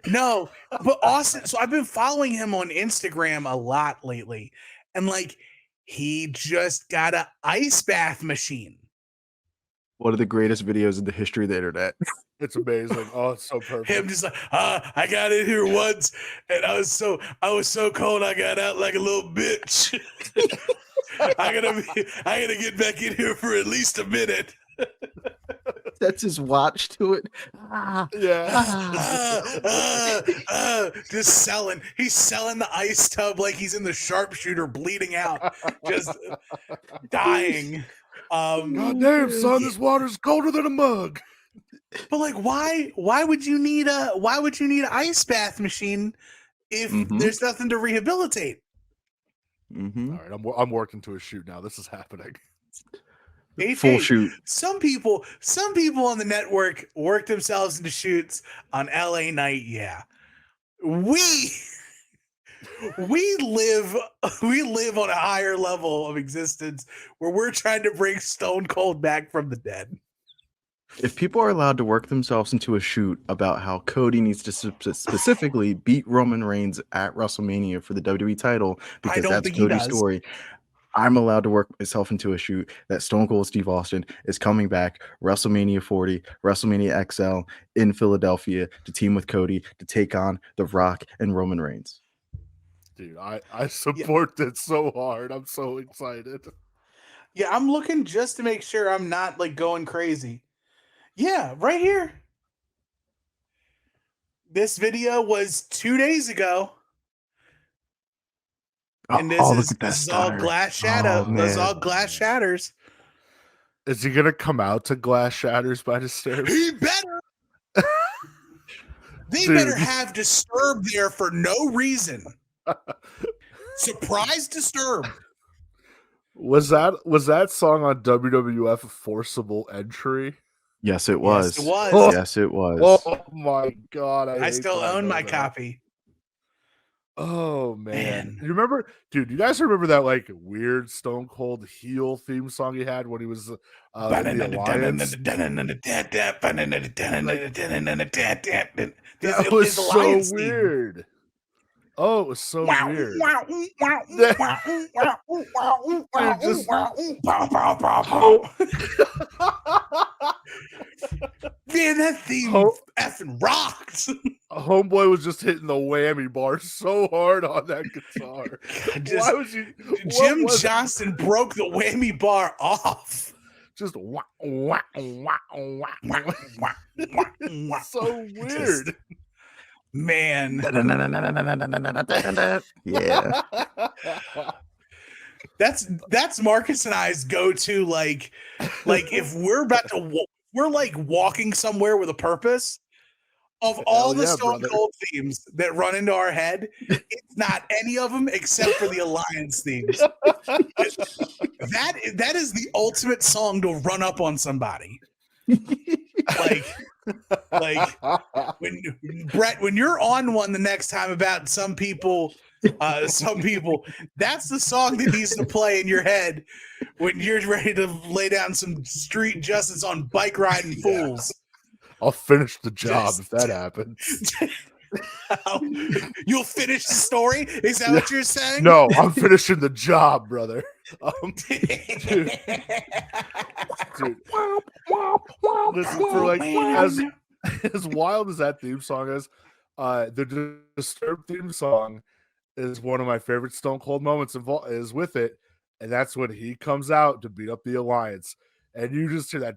No, but Austin. So I've been following him on Instagram a lot lately, and like he just got an ice bath machine. One of the greatest videos in the history of the internet. It's amazing. Oh, it's so perfect. Him just like, I got in here once, and I was so cold. I got out like a little bitch. I gotta get back in here for at least a minute. That's his watch to it. Just selling. He's selling the ice tub like he's in the sharpshooter, bleeding out, just dying. God damn, son, this water's colder than a mug. But like, why would you need an ice bath machine if there's nothing to rehabilitate? All right, I'm working to a shoot now. This is happening. Full shoot. Some people on the network work themselves into shoots on LA Night. Yeah, we live on a higher level of existence where we're trying to bring Stone Cold back from the dead. If people are allowed to work themselves into a shoot about how Cody needs to specifically beat Roman Reigns at WrestleMania for the WWE title because that's Cody's story, I'm allowed to work myself into a shoot that Stone Cold Steve Austin is coming back WrestleMania 40, WrestleMania XL in Philadelphia to team with Cody to take on The Rock and Roman Reigns. Dude, I support that so hard. I'm so excited. Yeah, I'm looking just to make sure I'm not like going crazy. Yeah, right here. This video was 2 days ago. And look at that this is all stunner. glass shadow. Oh, This is all man. glass shatters. Is he gonna come out to Glass Shatters by Disturbed? He better. They Dude. better have Disturbed there for no reason. Surprise Disturbed. Was that song on WWF a forcible entry? Yes, it was. Yes, it was. Oh. Yes, it was. Oh my god! I still own my copy. Oh man. You remember, dude? You guys remember that like weird Stone Cold heel theme song he had when he was in the Alliance? That was so weird. Oh, it was so weird. Man, that theme effing rocks. Homeboy was just hitting the whammy bar so hard on that guitar. Why was he? Jim Johnston broke the whammy bar off. Just wah, wah, wah, wah, wah. So weird. Man. Yeah. That's Marcus and I's go-to, like if we're about to we're like walking somewhere with a purpose. Of all the Stone Cold themes that run into our head, it's not any of them except for the Alliance themes. That is the ultimate song to run up on somebody. like when Brett, when you're on one the next time about some people, that's the song that needs to play in your head when you're ready to lay down some street justice on bike riding fools. I'll finish the job if that happens. You'll finish the story? Is that what you're saying? No, I'm finishing the job, brother. Dude. Listen, for like as wild as that theme song is, the Disturbed theme song is one of my favorite Stone Cold moments is with it, and that's when he comes out to beat up the Alliance. And you just hear that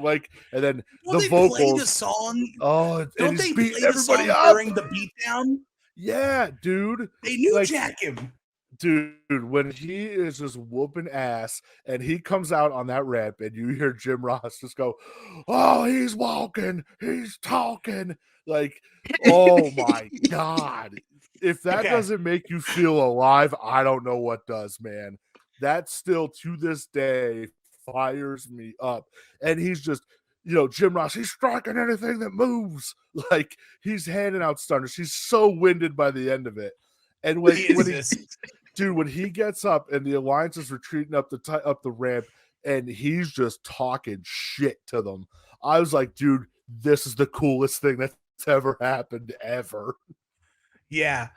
like, and then the vocals. Play the song. Oh, don't they play the song during the beatdown? Yeah, dude. They knew Jack him. Dude, when he is just whooping ass and he comes out on that ramp and you hear Jim Ross just go, "Oh, he's walking, he's talking." Like, oh my God. If that doesn't make you feel alive, I don't know what does, man. That still to this day fires me up. And he's just, Jim Ross, he's striking anything that moves. Like, he's handing out stunners. He's so winded by the end of it. And when he gets up and the Alliance is retreating up the ramp and he's just talking shit to them, I was like, dude, this is the coolest thing that's ever happened ever. Yeah.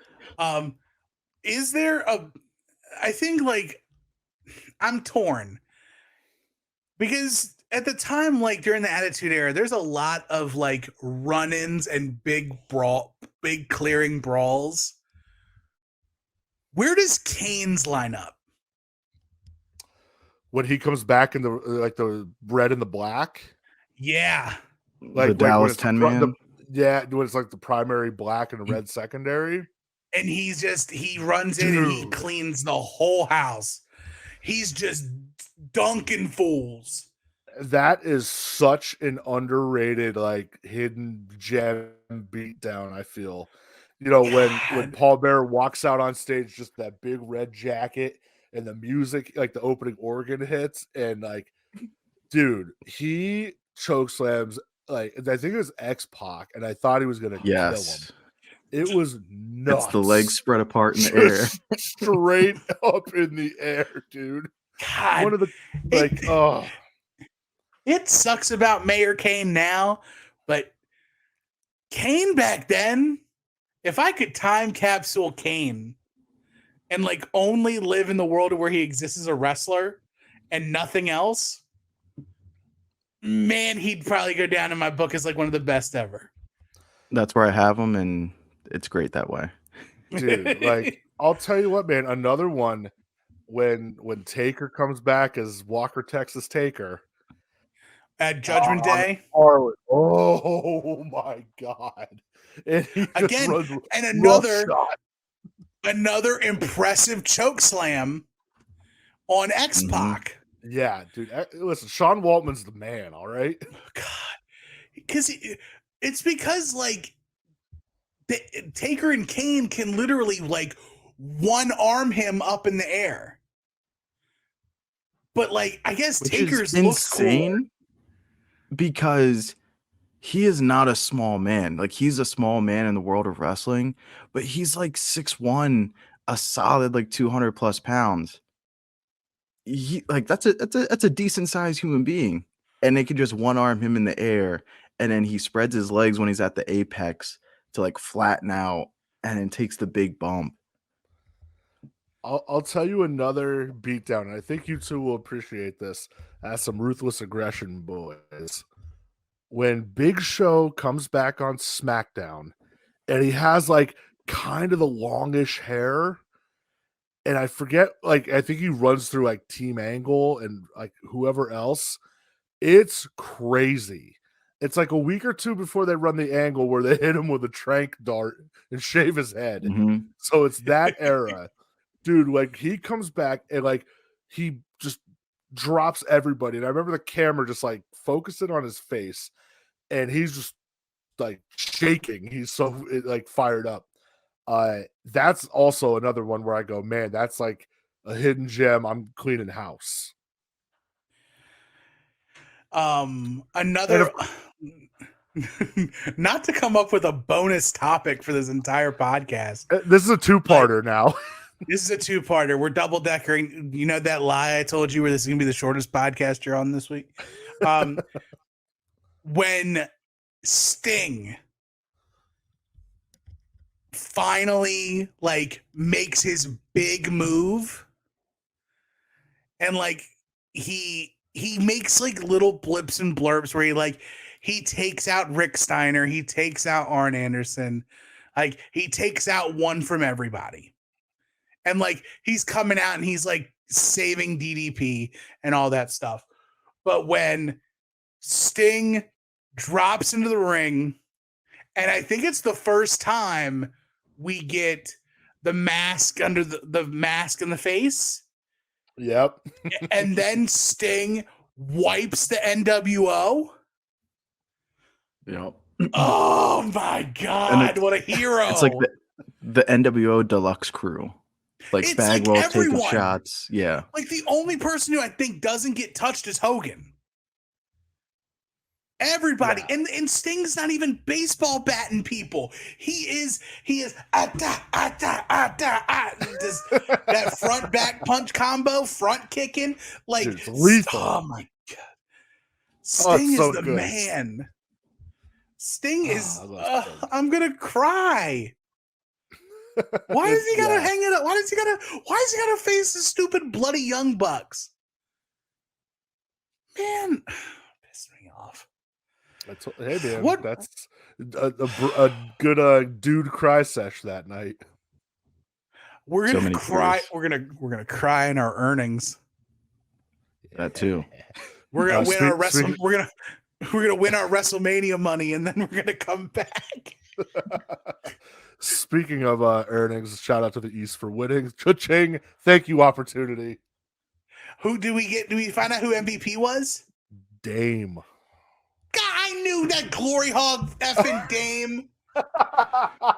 Is there I think like I'm torn because at the time, like during the Attitude Era, there's a lot of like run-ins and big clearing brawls. Where does Kane's line up? When he comes back in the red and the black? Yeah. Like the Dallas 10-man? When it's like the primary black and the red secondary. And he runs in and he cleans the whole house. He's just dunking fools. That is such an underrated, like, hidden gem beatdown, I feel. When Paul Bearer walks out on stage, just that big red jacket and the music, like the opening organ hits, and like, dude, he chokeslams, like, I think it was X-Pac, and I thought he was going to kill him. It was nuts. It's the legs spread apart in the air. Straight up in the air, dude. God. One of the, It sucks about Mayor Kane now, but Kane back then, if I could time capsule Kane and like only live in the world where he exists as a wrestler and nothing else, man, he'd probably go down in my book as like one of the best ever. That's where I have him, and it's great that way. Dude, like, I'll tell you what, man, another one when Taker comes back as Walker Texas Taker. at Judgment Day. Oh my god! And he just Again, runs and roughshod. another impressive choke slam on X-Pac. Yeah, dude. Listen, Sean Waltman's the man. All right. God, because it's because like Taker and Kane can literally like one arm him up in the air, but like I guess Which Taker's is insane because he is not a small man. Like he's a small man in the world of wrestling, but he's like 6'1", a solid like 200 plus pounds. He like that's a decent sized human being, and they could just one arm him in the air, and then he spreads his legs when he's at the apex to like flatten out, and then takes the big bump. I'll tell you another beatdown, and I think you two will appreciate this as some ruthless aggression boys. When Big Show comes back on SmackDown, and he has like kind of the longish hair, and I forget, like I think he runs through like Team Angle and like whoever else. It's crazy. It's like a week or two before they run the angle where they hit him with a trank dart and shave his head. So it's that era. Dude, like he comes back and like he just drops everybody. And I remember the camera just like focusing on his face, and he's just like shaking. He's so like fired up. That's also another one where I go, man, that's like a hidden gem. I'm cleaning house. Another not to come up with a bonus topic for this entire podcast. This is a two-parter now. This is a two-parter. We're double deckering. You know that lie I told you where this is gonna be the shortest podcast you're on this week? When Sting finally like makes his big move, and like he makes like little blips and blurbs where he takes out Rick Steiner, he takes out Arn Anderson, like he takes out one from everybody. And like he's coming out and he's like saving DDP and all that stuff. But when Sting drops into the ring, and I think it's the first time we get the mask under the mask in the face. Yep. And then Sting wipes the NWO. Yep. Oh my God, what a hero. It's like the NWO Deluxe crew. Like It's Bagwell like taking shots. Yeah. Like the only person who I think doesn't get touched is Hogan. Everybody, Yeah. and Sting's not even baseball batting people. He is that front back punch combo, front kicking, like Dude, it's lethal. Oh my God, Sting is so the good. man. Sting is. Sting. I'm gonna cry. Why does he gotta hang it up? Why does he gotta face the stupid bloody Young Bucks? Man, piss me off. Hey man, What? that's a good dude cry sesh that night. We're gonna cry. We're gonna cry in our earnings. That too. We're gonna win our We're gonna win our WrestleMania money, and then we're gonna come back. Speaking of earnings, shout out to the East for winning. Cha-ching! Thank you, opportunity. Who do we get? Do we find out who MVP was? Dame. God, I knew that glory hog effing Dame.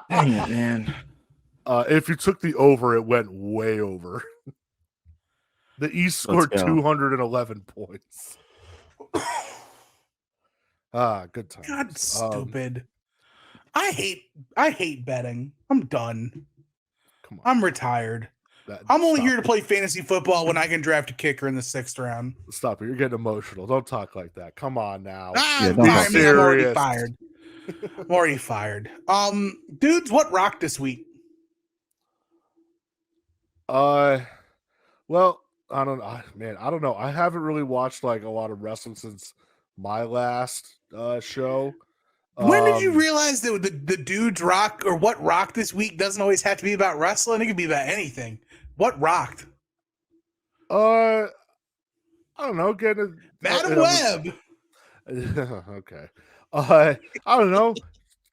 Dang it, man. If you took the over, it went way over. The East scored 211 points. Good times. God, stupid. I hate betting. I'm done. Come on. I'm retired. I'm only here to play fantasy football when I can draft a kicker in the 6th round. Stop it. You're getting emotional. Don't talk like that. Come on now. I'm already fired. I'm already fired. Dudes, what rocked this week? Well, I don't know. Man, I don't know. I haven't really watched like a lot of wrestling since my last show. When did you realize that the dudes rock, or what rocked this week doesn't always have to be about wrestling? It could be about anything. What rocked? I don't know. Getting Madam Web. Okay. I don't know.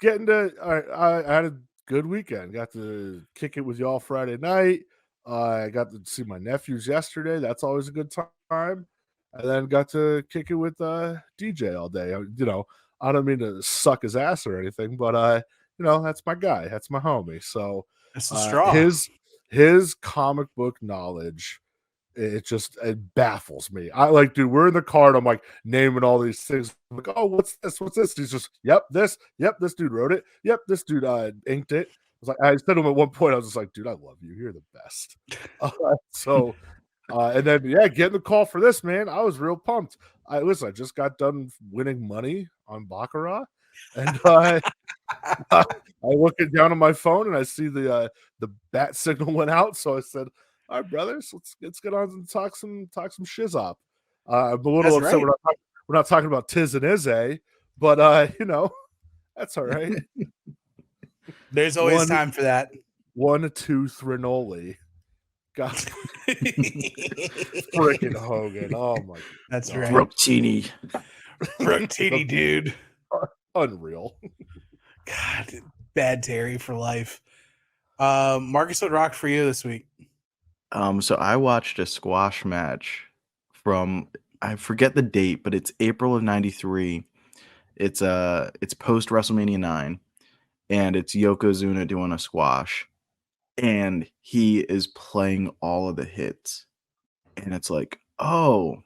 I had a good weekend. Got to kick it with y'all Friday night. I got to see my nephews yesterday. That's always a good time. And then got to kick it with DJ all day. I don't mean to suck his ass or anything, but that's my guy. That's my homie. So That's the straw. his comic book knowledge, it baffles me. Dude, we're in the car and I'm like naming all these things. I'm like, oh, what's this? What's this? He's just, this dude wrote it. Yep, this dude inked it. I said to him at one point, I was just like, dude, I love you. You're the best. And then getting the call for this, man, I was real pumped. I just got done winning money on Baccarat, and I look it down on my phone and I see the bat signal went out. So I said, all right, brothers, let's get on and talk some shiz up. I'm a little upset we're not talking about Tiz and Izzy, but that's all right. There's always time for that. 1-2 Thrinoli. God, freaking Hogan! Oh my, that's right. Brooktini, dude, unreal. God, bad Terry for life. Marcus, what rocked for you this week? So I watched a squash match from, I forget the date, but it's April of '93. It's post WrestleMania 9, and it's Yokozuna doing a squash, and he is playing all of the hits, and it's like, oh,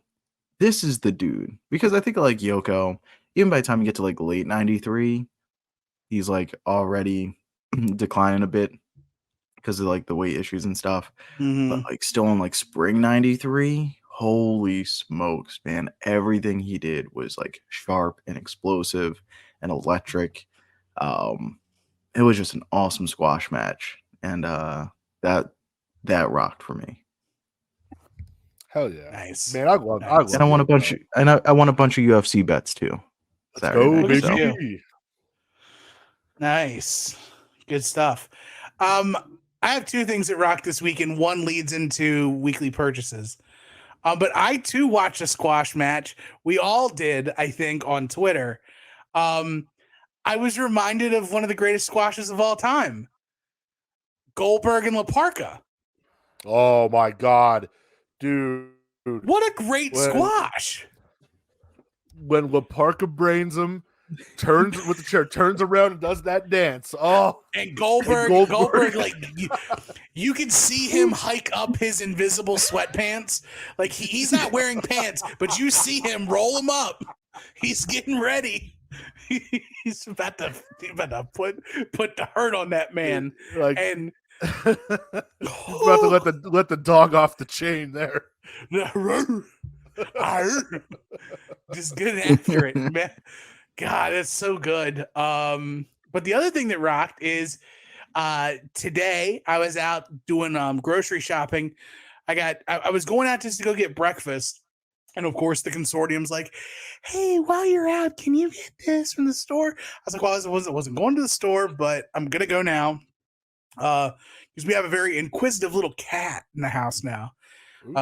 this is the dude. Because I think like Yoko, even by the time you get to like late '93, he's like already declining a bit because of like the weight issues and stuff. But like still in like spring '93, holy smokes, man. Everything he did was like sharp and explosive and electric. It was just an awesome squash match. And that rocked for me. Hell yeah. Nice. Man, I love and I want a bunch I want a bunch of UFC bets too. Let's go, baby. Nice. Good stuff. I have two things that rocked this week, and one leads into weekly purchases. But I too watched a squash match. We all did, I think, on Twitter. I was reminded of one of the greatest squashes of all time. Goldberg and La Parka. Oh my God, dude! What a great squash! When La Parka brains him, turns with the chair, turns around and does that dance. Oh, and Goldberg like you can see him hike up his invisible sweatpants. Like he's not wearing pants, but you see him roll them up. He's getting ready. He's about to put the hurt on that man. And about to let the dog off the chain there. Just getting after it, man. God, that's so good. But the other thing that rocked is today I was out doing grocery shopping. I was going out just to go get breakfast. And of course, the consortium's like, hey, while you're out, can you get this from the store? I was like, well, I wasn't going to the store, but I'm going to go now. Because we have a very inquisitive little cat in the house now.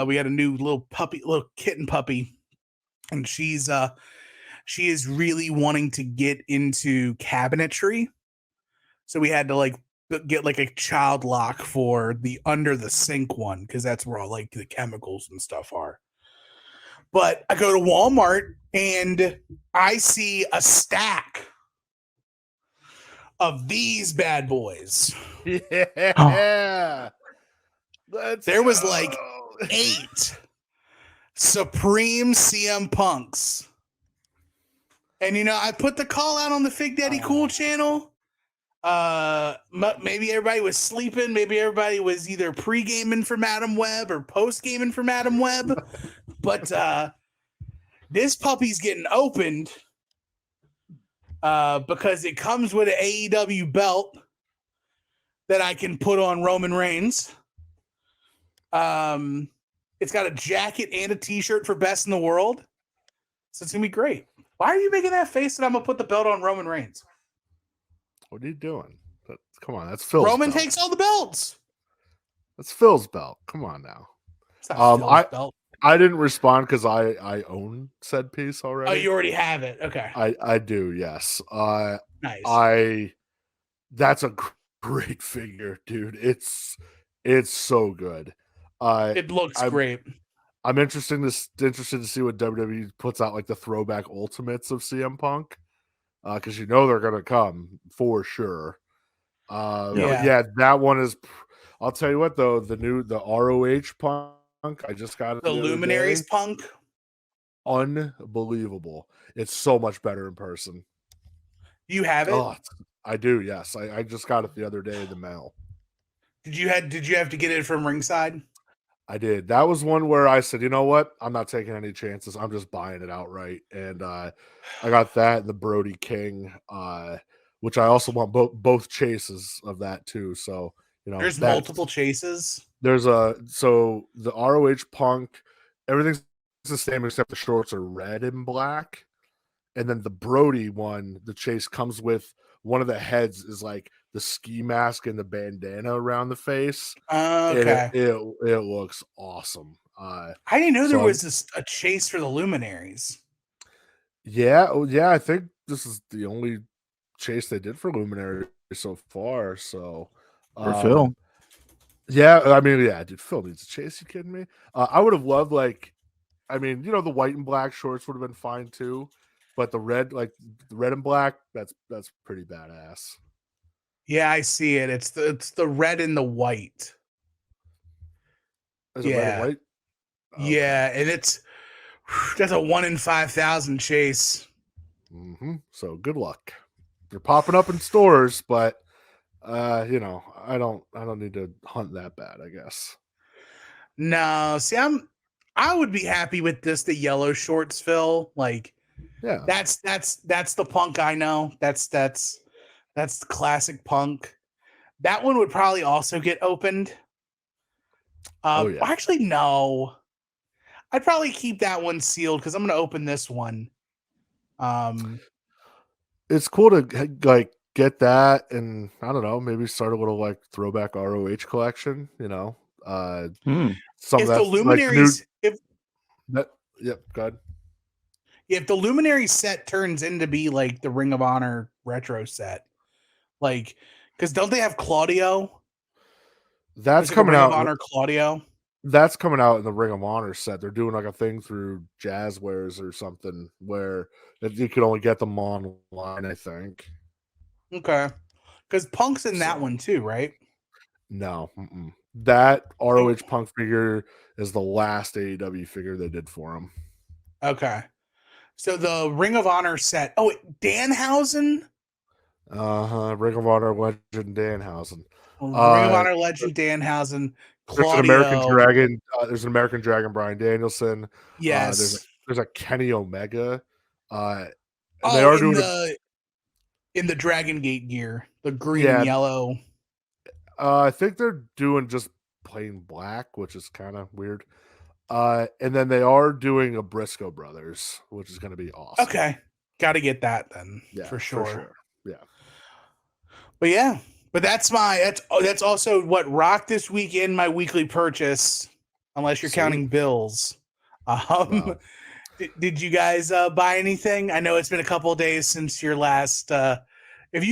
We had a new little kitten puppy. And she is really wanting to get into cabinetry. So we had to get like a child lock for the under the sink one, because that's where all like the chemicals and stuff are. But I go to Walmart and I see a stack of these bad boys. Yeah. There was like 8 Supreme CM Punks. And I put the call out on the Fig Daddy Cool channel. Maybe everybody was sleeping. Maybe everybody was either pre-gaming for Madam Web or post-gaming for Madam Web. But this puppy's getting opened because it comes with an AEW belt that I can put on Roman Reigns. It's got a jacket and a t-shirt for Best in the World. So it's going to be great. Why are you making that face that I'm going to put the belt on Roman Reigns? What are you doing? Come on, that's Phil's Roman belt. takes all the belts. That's Phil's belt. Come on now. It's not Phil's belt. I didn't respond because I own said piece already. Oh, you already have it. Okay. I do, yes. Nice. That's a great figure, dude. It's so good. It looks I'm great. I'm interested to see what WWE puts out, like the throwback ultimates of CM Punk, because they're gonna come for sure. But Yeah. yeah, that one is. I'll tell you what though, the ROH Punk, I just got it The the other Luminaries day. Punk. Unbelievable! It's so much better in person. You have it? Oh, I do. Yes, I just got it the other day in the mail. Did you have to get it from ringside? I did. That was one where I said, you know what? I'm not taking any chances. I'm just buying it outright. And I got that and the Brody King, which I also want both chases of that too. So, There's multiple chases. So the ROH Punk, everything's the same except the shorts are red and black. And then the Brody one, the chase comes with one of the heads is like the ski mask and the bandana around the face. Okay. And it looks awesome. I didn't know there so was a chase for the Luminaries. yeah, I think this is the only chase they did for Luminary so far. So For Phil. Yeah, I mean, yeah, dude, Phil needs a chase. You kidding me? I would have loved the white and black shorts would have been fine too, but the red and black, that's pretty badass. Yeah, I see it. It's the red and the white. Is it red and white? Okay. Yeah, and that's a 1 in 5,000 chase. Mm-hmm. So good luck. They're popping up in stores, but I don't need to hunt that bad, I guess. No, see, I would be happy with the yellow shorts, Phil. Like, yeah, that's the Punk I know. That's the classic Punk. That one would probably also get opened. Yeah. Actually, no. I'd probably keep that one sealed because I'm going to open this one. It's cool to get that, and I don't know, maybe start a little throwback ROH collection. If Some the Luminaries, yep, go ahead. If the Luminary set turns into be like the Ring of Honor retro set, because don't they have Claudio? That's coming out. Ring of Honor Claudio. That's coming out in the Ring of Honor set. They're doing a thing through Jazzwares or something where you could only get them online, I think. Okay. Because Punk's in that one too, right? No. That ROH Punk figure is the last AEW figure they did for him. Okay. So the Ring of Honor set. Oh, Danhausen? Ring of Honor legend Danhausen. Ring of Honor legend Danhausen. Claudio. There's an American Dragon Bryan Danielson. Yes. There's a Kenny Omega. They are doing in the Dragon Gate gear, the green and yellow. I think they're doing just plain black, which is kind of weird. And then they are doing a Briscoe Brothers, which is going to be awesome. Okay, got to get that then. Yeah, for sure. Yeah, but that's also what rocked this weekend. My weekly purchase, unless you're counting bills. Wow. Did you guys buy anything? I know it's been a couple of days since your last. If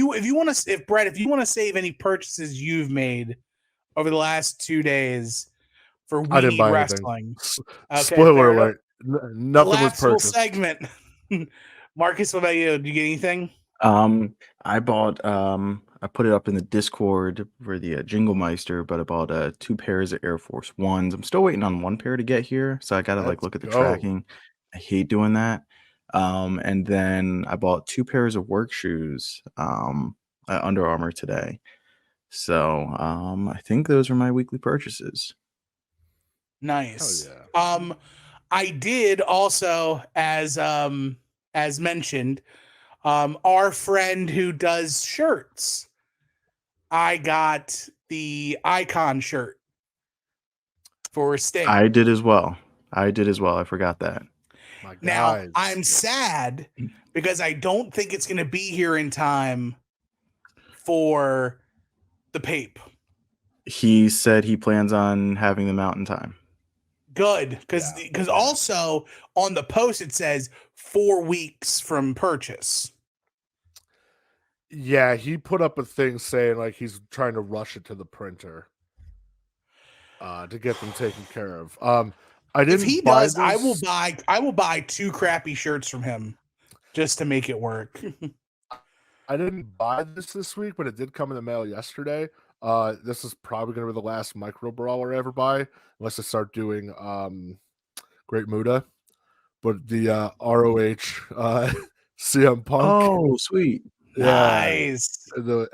Brett, if you want to save any purchases you've made over the last 2 days for We Need Wrestling, spoiler alert, nothing was purchased. Segment. Marcus, what about you? Did you get anything? I bought I put it up in the Discord for the Jinglmeister, but I bought 2 pairs of Air Force Ones. I'm still waiting on 1 pair to get here, so I gotta look at the tracking. I hate doing that. And then I bought 2 pairs of work shoes at Under Armour today. So I think those are my weekly purchases. Nice. Yeah. I did also, as mentioned, our friend who does shirts, I got the Icon shirt for Sting. I did as well. I forgot that. Now, I'm sad because I don't think it's going to be here in time for the Pape. He said he plans on having them out in time. Good, because also on the post it says 4 weeks from purchase. Yeah, he put up a thing saying like he's trying to rush it to the printer to get them taken care of. I didn't If he buy does, this. I will buy 2 crappy shirts from him just to make it work. I didn't buy this week, but it did come in the mail yesterday. This is probably going to be the last micro brawler I ever buy, unless I start doing Great Muda. But the ROH CM Punk, Oh, sweet. Nice. the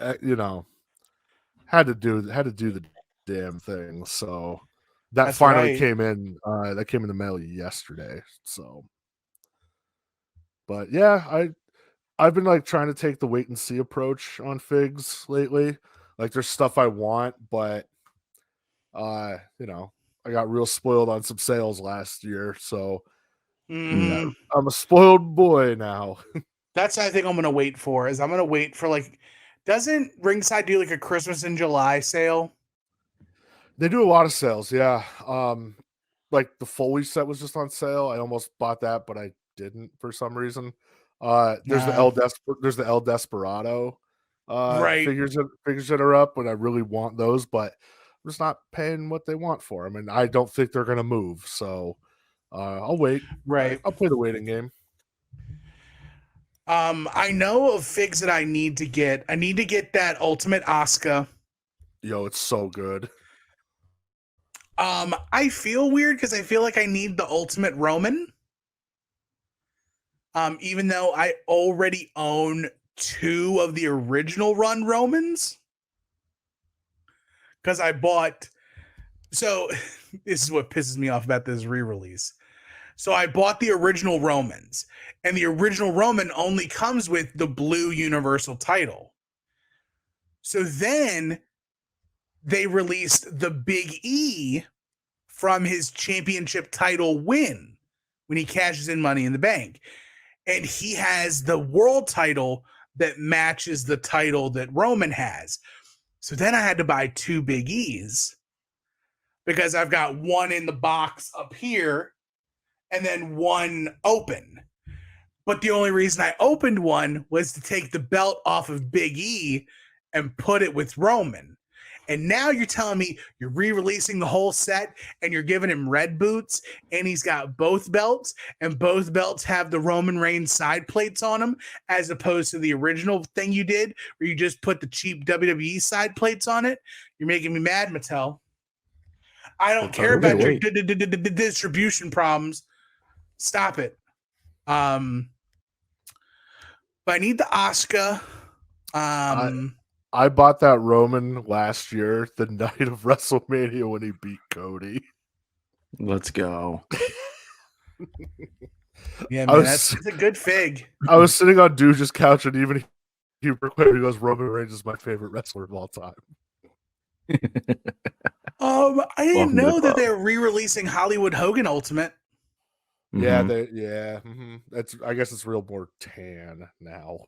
had to do the damn thing. So that That's finally right. came in. That came in the mail yesterday. So, but yeah, I've been like trying to take the wait and see approach on figs lately. Like there's stuff I want, but I got real spoiled on some sales last year, so yeah, I'm a spoiled boy now. That's what I think I'm gonna wait for. Is I'm gonna wait for doesn't Ringside do like a Christmas in July sale? They do a lot of sales, yeah. Like the Foley set was just on sale. I almost bought that, but I didn't for some reason. There's the El Desperado Right. figures that are up, and I really want those, but I'm just not paying what they want for them, and I don't think they're gonna move. So I'll wait. Right. I'll play the waiting game. I know of figs that I need to get. I need to get that Ultimate Asuka. Yo, it's so good. I feel weird because I feel like I need the Ultimate Roman. Even though I already own 2 of the original run Romans. Because I bought. So this is what pisses me off about this re-release. So I bought the original Romans, and the original Roman only comes with the blue universal title. So then they released the Big E from his championship title win when he cashes in Money in the Bank. And he has the world title that matches the title that Roman has. So then I had to buy 2 Big E's because I've got one in the box up here and then one open. But the only reason I opened one was to take the belt off of Big E and put it with Roman. And now you're telling me you're re-releasing the whole set and you're giving him red boots and he's got both belts and both belts have the Roman Reigns side plates on them as opposed to the original thing you did where you just put the cheap WWE side plates on it. You're making me mad, Mattel. I don't care about your distribution problems. Stop it. But I need the Asuka. I bought that Roman last year, the night of WrestleMania when he beat Cody. Let's go. Yeah, man, that's a good fig. I was sitting on Duge's couch, and even he proclaimed, he goes, Roman Reigns is my favorite wrestler of all time. I didn't know that they were re-releasing Hollywood Hogan Ultimate. Yeah, I guess it's real more tan now.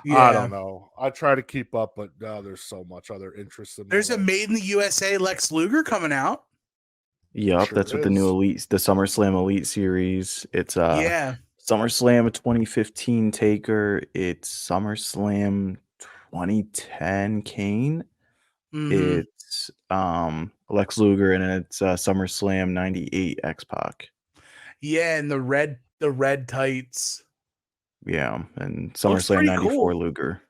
Yeah. I don't know. I try to keep up, but there's so much other interest in. There's a Made in the USA Lex Luger coming out. Yep, that's what the new Elite, the SummerSlam Elite series. It's SummerSlam 2015 Taker. It's SummerSlam 2010 Kane. It's Lex Luger, and it's SummerSlam 98 X-Pac. Yeah, and the red tights. Yeah, and SummerSlam 94 cool. Luger.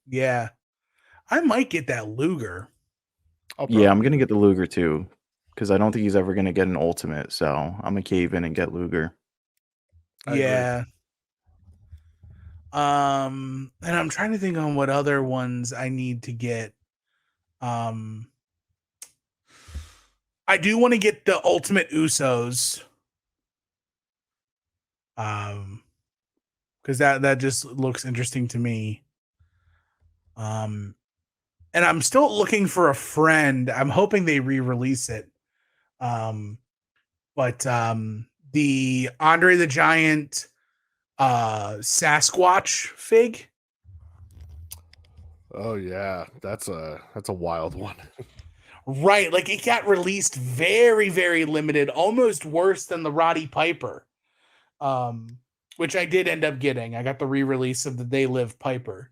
Yeah. I might get that Luger. Yeah, I'm going to get the Luger too, because I don't think he's ever going to get an Ultimate, so I'm going to cave in and get Luger. Yeah. And I'm trying to think on what other ones I need to get. I do want to get the Ultimate Usos. Because that just looks interesting to me. And I'm still looking for a friend. I'm hoping they re-release it. But the Andre the Giant Sasquatch fig. Oh yeah, that's a wild one. Right, like it got released very, very limited, almost worse than the Roddy Piper, which I did end up getting. I got the re-release of the They Live Piper.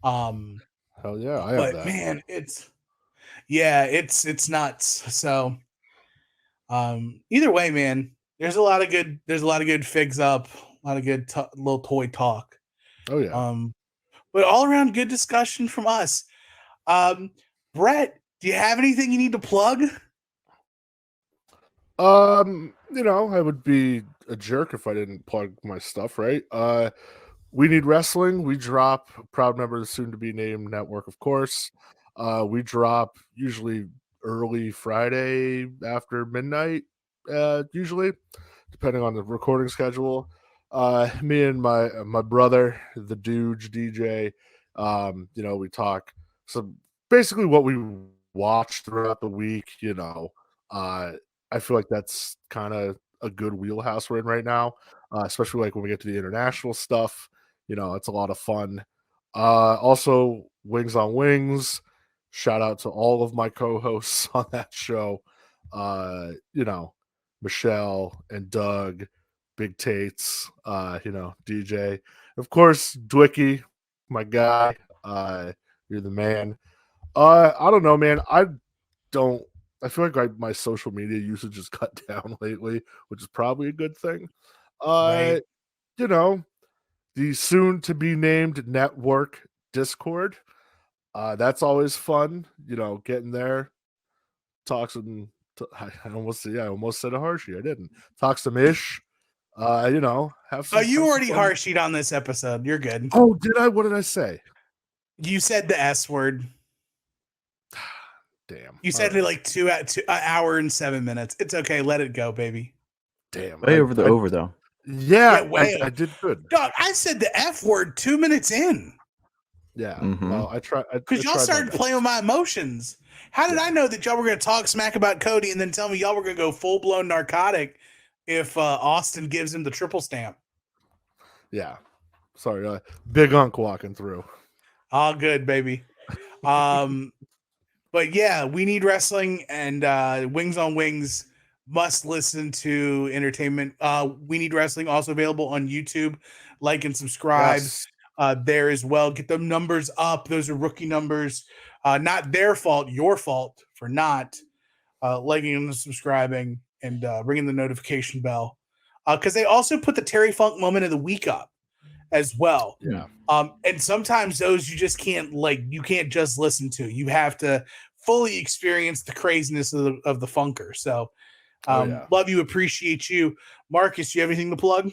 Hell yeah, I have But that. man, it's nuts. So, either way, man, there's a lot of good figs up, a lot of good little toy talk. Oh yeah. But all around good discussion from us. Brett, do you have anything you need to plug? I would be a jerk if I didn't plug my stuff, right? We Need Wrestling. We drop, proud member of the soon to be named network, of course. We drop usually early Friday after midnight, usually, depending on the recording schedule. Me and my brother, the Dooge DJ, we talk so basically what we watch throughout the week, I feel like that's kind of a good wheelhouse we're in right now, especially like when we get to the international stuff. It's a lot of fun. Also, Wings on Wings. Shout out to all of my co-hosts on that show. Michelle and Doug, Big Tates, DJ. Of course, Dwicky, my guy. You're the man. I don't know, man. I feel like my social media usage is cut down lately, which is probably a good thing. Right. The soon to be named network Discord. That's always fun, getting there. I almost said a harshie. I didn't. Talk some ish. Have some. You have already some fun. harshied on this episode. You're good. Oh, did I? What did I say? You said the S word. Damn. You said it like 2 hour and 7 minutes. It's okay. Let it go, baby. Damn. Way over the over though. Yeah, I did good. Dog, I said the F word 2 minutes in. Yeah. Mhm. Well, I tried. Because y'all started playing with my emotions. How did I know that y'all were going to talk smack about Cody and then tell me y'all were going to go full blown narcotic if Austin gives him the triple stamp? Yeah. Sorry. Big Unk walking through. All good, baby. But yeah, We Need Wrestling and Wings on Wings must listen to entertainment. We Need Wrestling also available on YouTube. Like and subscribe there as well. Get them numbers up. Those are rookie numbers. Not their fault, your fault for not liking and subscribing and ringing the notification bell. Because they also put the Terry Funk moment of the week up as well. Yeah. And sometimes those you just can't you can't just listen to. You have to fully experience the craziness of the funker. So love you, appreciate you. Marcus, you have anything to plug?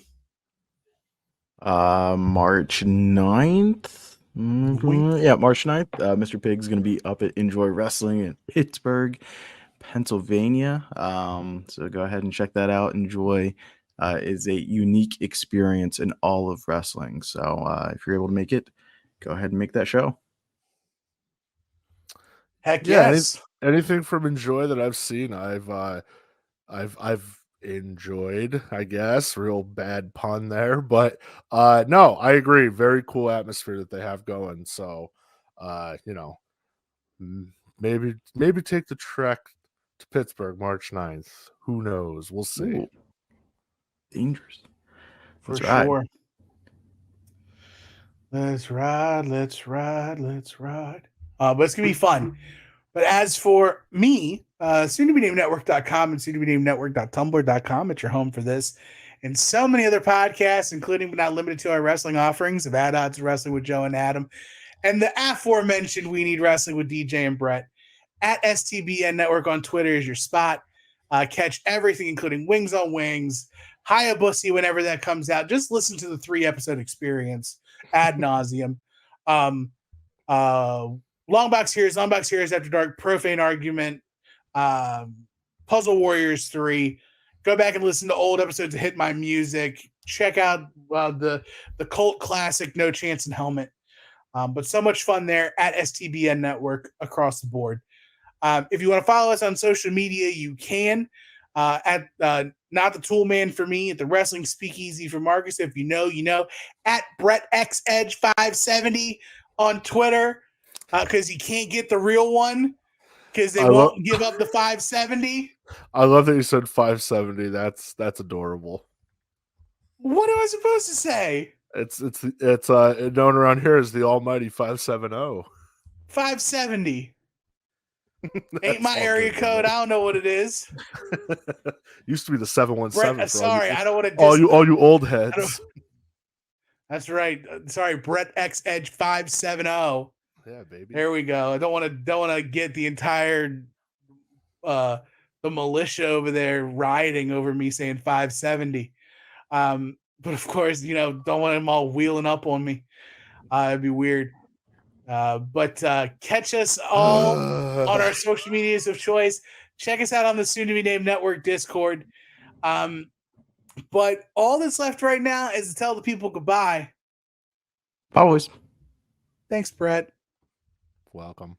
March 9th. Yeah, March 9th. Mr. Pig's going to be up at Enjoy Wrestling in Pittsburgh, Pennsylvania. So go ahead and check that out. Enjoy is a unique experience in all of wrestling. So if you're able to make it, go ahead and make that show. Heck yes. Anything from Enjoy that I've seen, I've enjoyed, I guess. Real bad pun there, but no, I agree. Very cool atmosphere that they have going. So maybe take the trek to Pittsburgh March 9th. Who knows? We'll see. Ooh. Dangerous. For sure. Let's ride. But it's gonna be fun. But as for me, soon to be named network.com and soon to be named network.tumblr.com, it's your home for this and so many other podcasts, including but not limited to our wrestling offerings of Ad Odds Wrestling with Joe and Adam, and the aforementioned We Need Wrestling with DJ and Brett. At STBN Network on Twitter is your spot. Catch everything, including Wings on Wings, Hayabusa whenever that comes out. Just listen to the 3-episode experience ad nauseum. Longbox Heroes After Dark, Profane Argument, Puzzle Warriors 3. Go back and listen to old episodes of Hit My Music. Check out the cult classic No Chance in Helmet. But so much fun there at STBN Network across the board. If you want to follow us on social media, you can. At Not the Tool Man for me, at the Wrestling Speakeasy for Marcus. If you know, you know. At BrettXEdge570 on Twitter. Because you can't get the real one. because they won't give up the 570. I love that you said 570. That's adorable. What am I supposed to say? It's known around here as the almighty 570. 570. Ain't my area code. I don't know what it is. Used to be the 717. Brett, sorry, I don't want to. All you old heads. That's right. Sorry, Brett X Edge 570. Yeah, baby. There we go. I don't want to get the entire the militia over there rioting over me saying 570. But of course, don't want them all wheeling up on me. It'd be weird. But catch us all on our social medias of choice. Check us out on the soon-to-be-named network Discord. But all that's left right now is to tell the people goodbye. Always. Thanks, Brett. Welcome.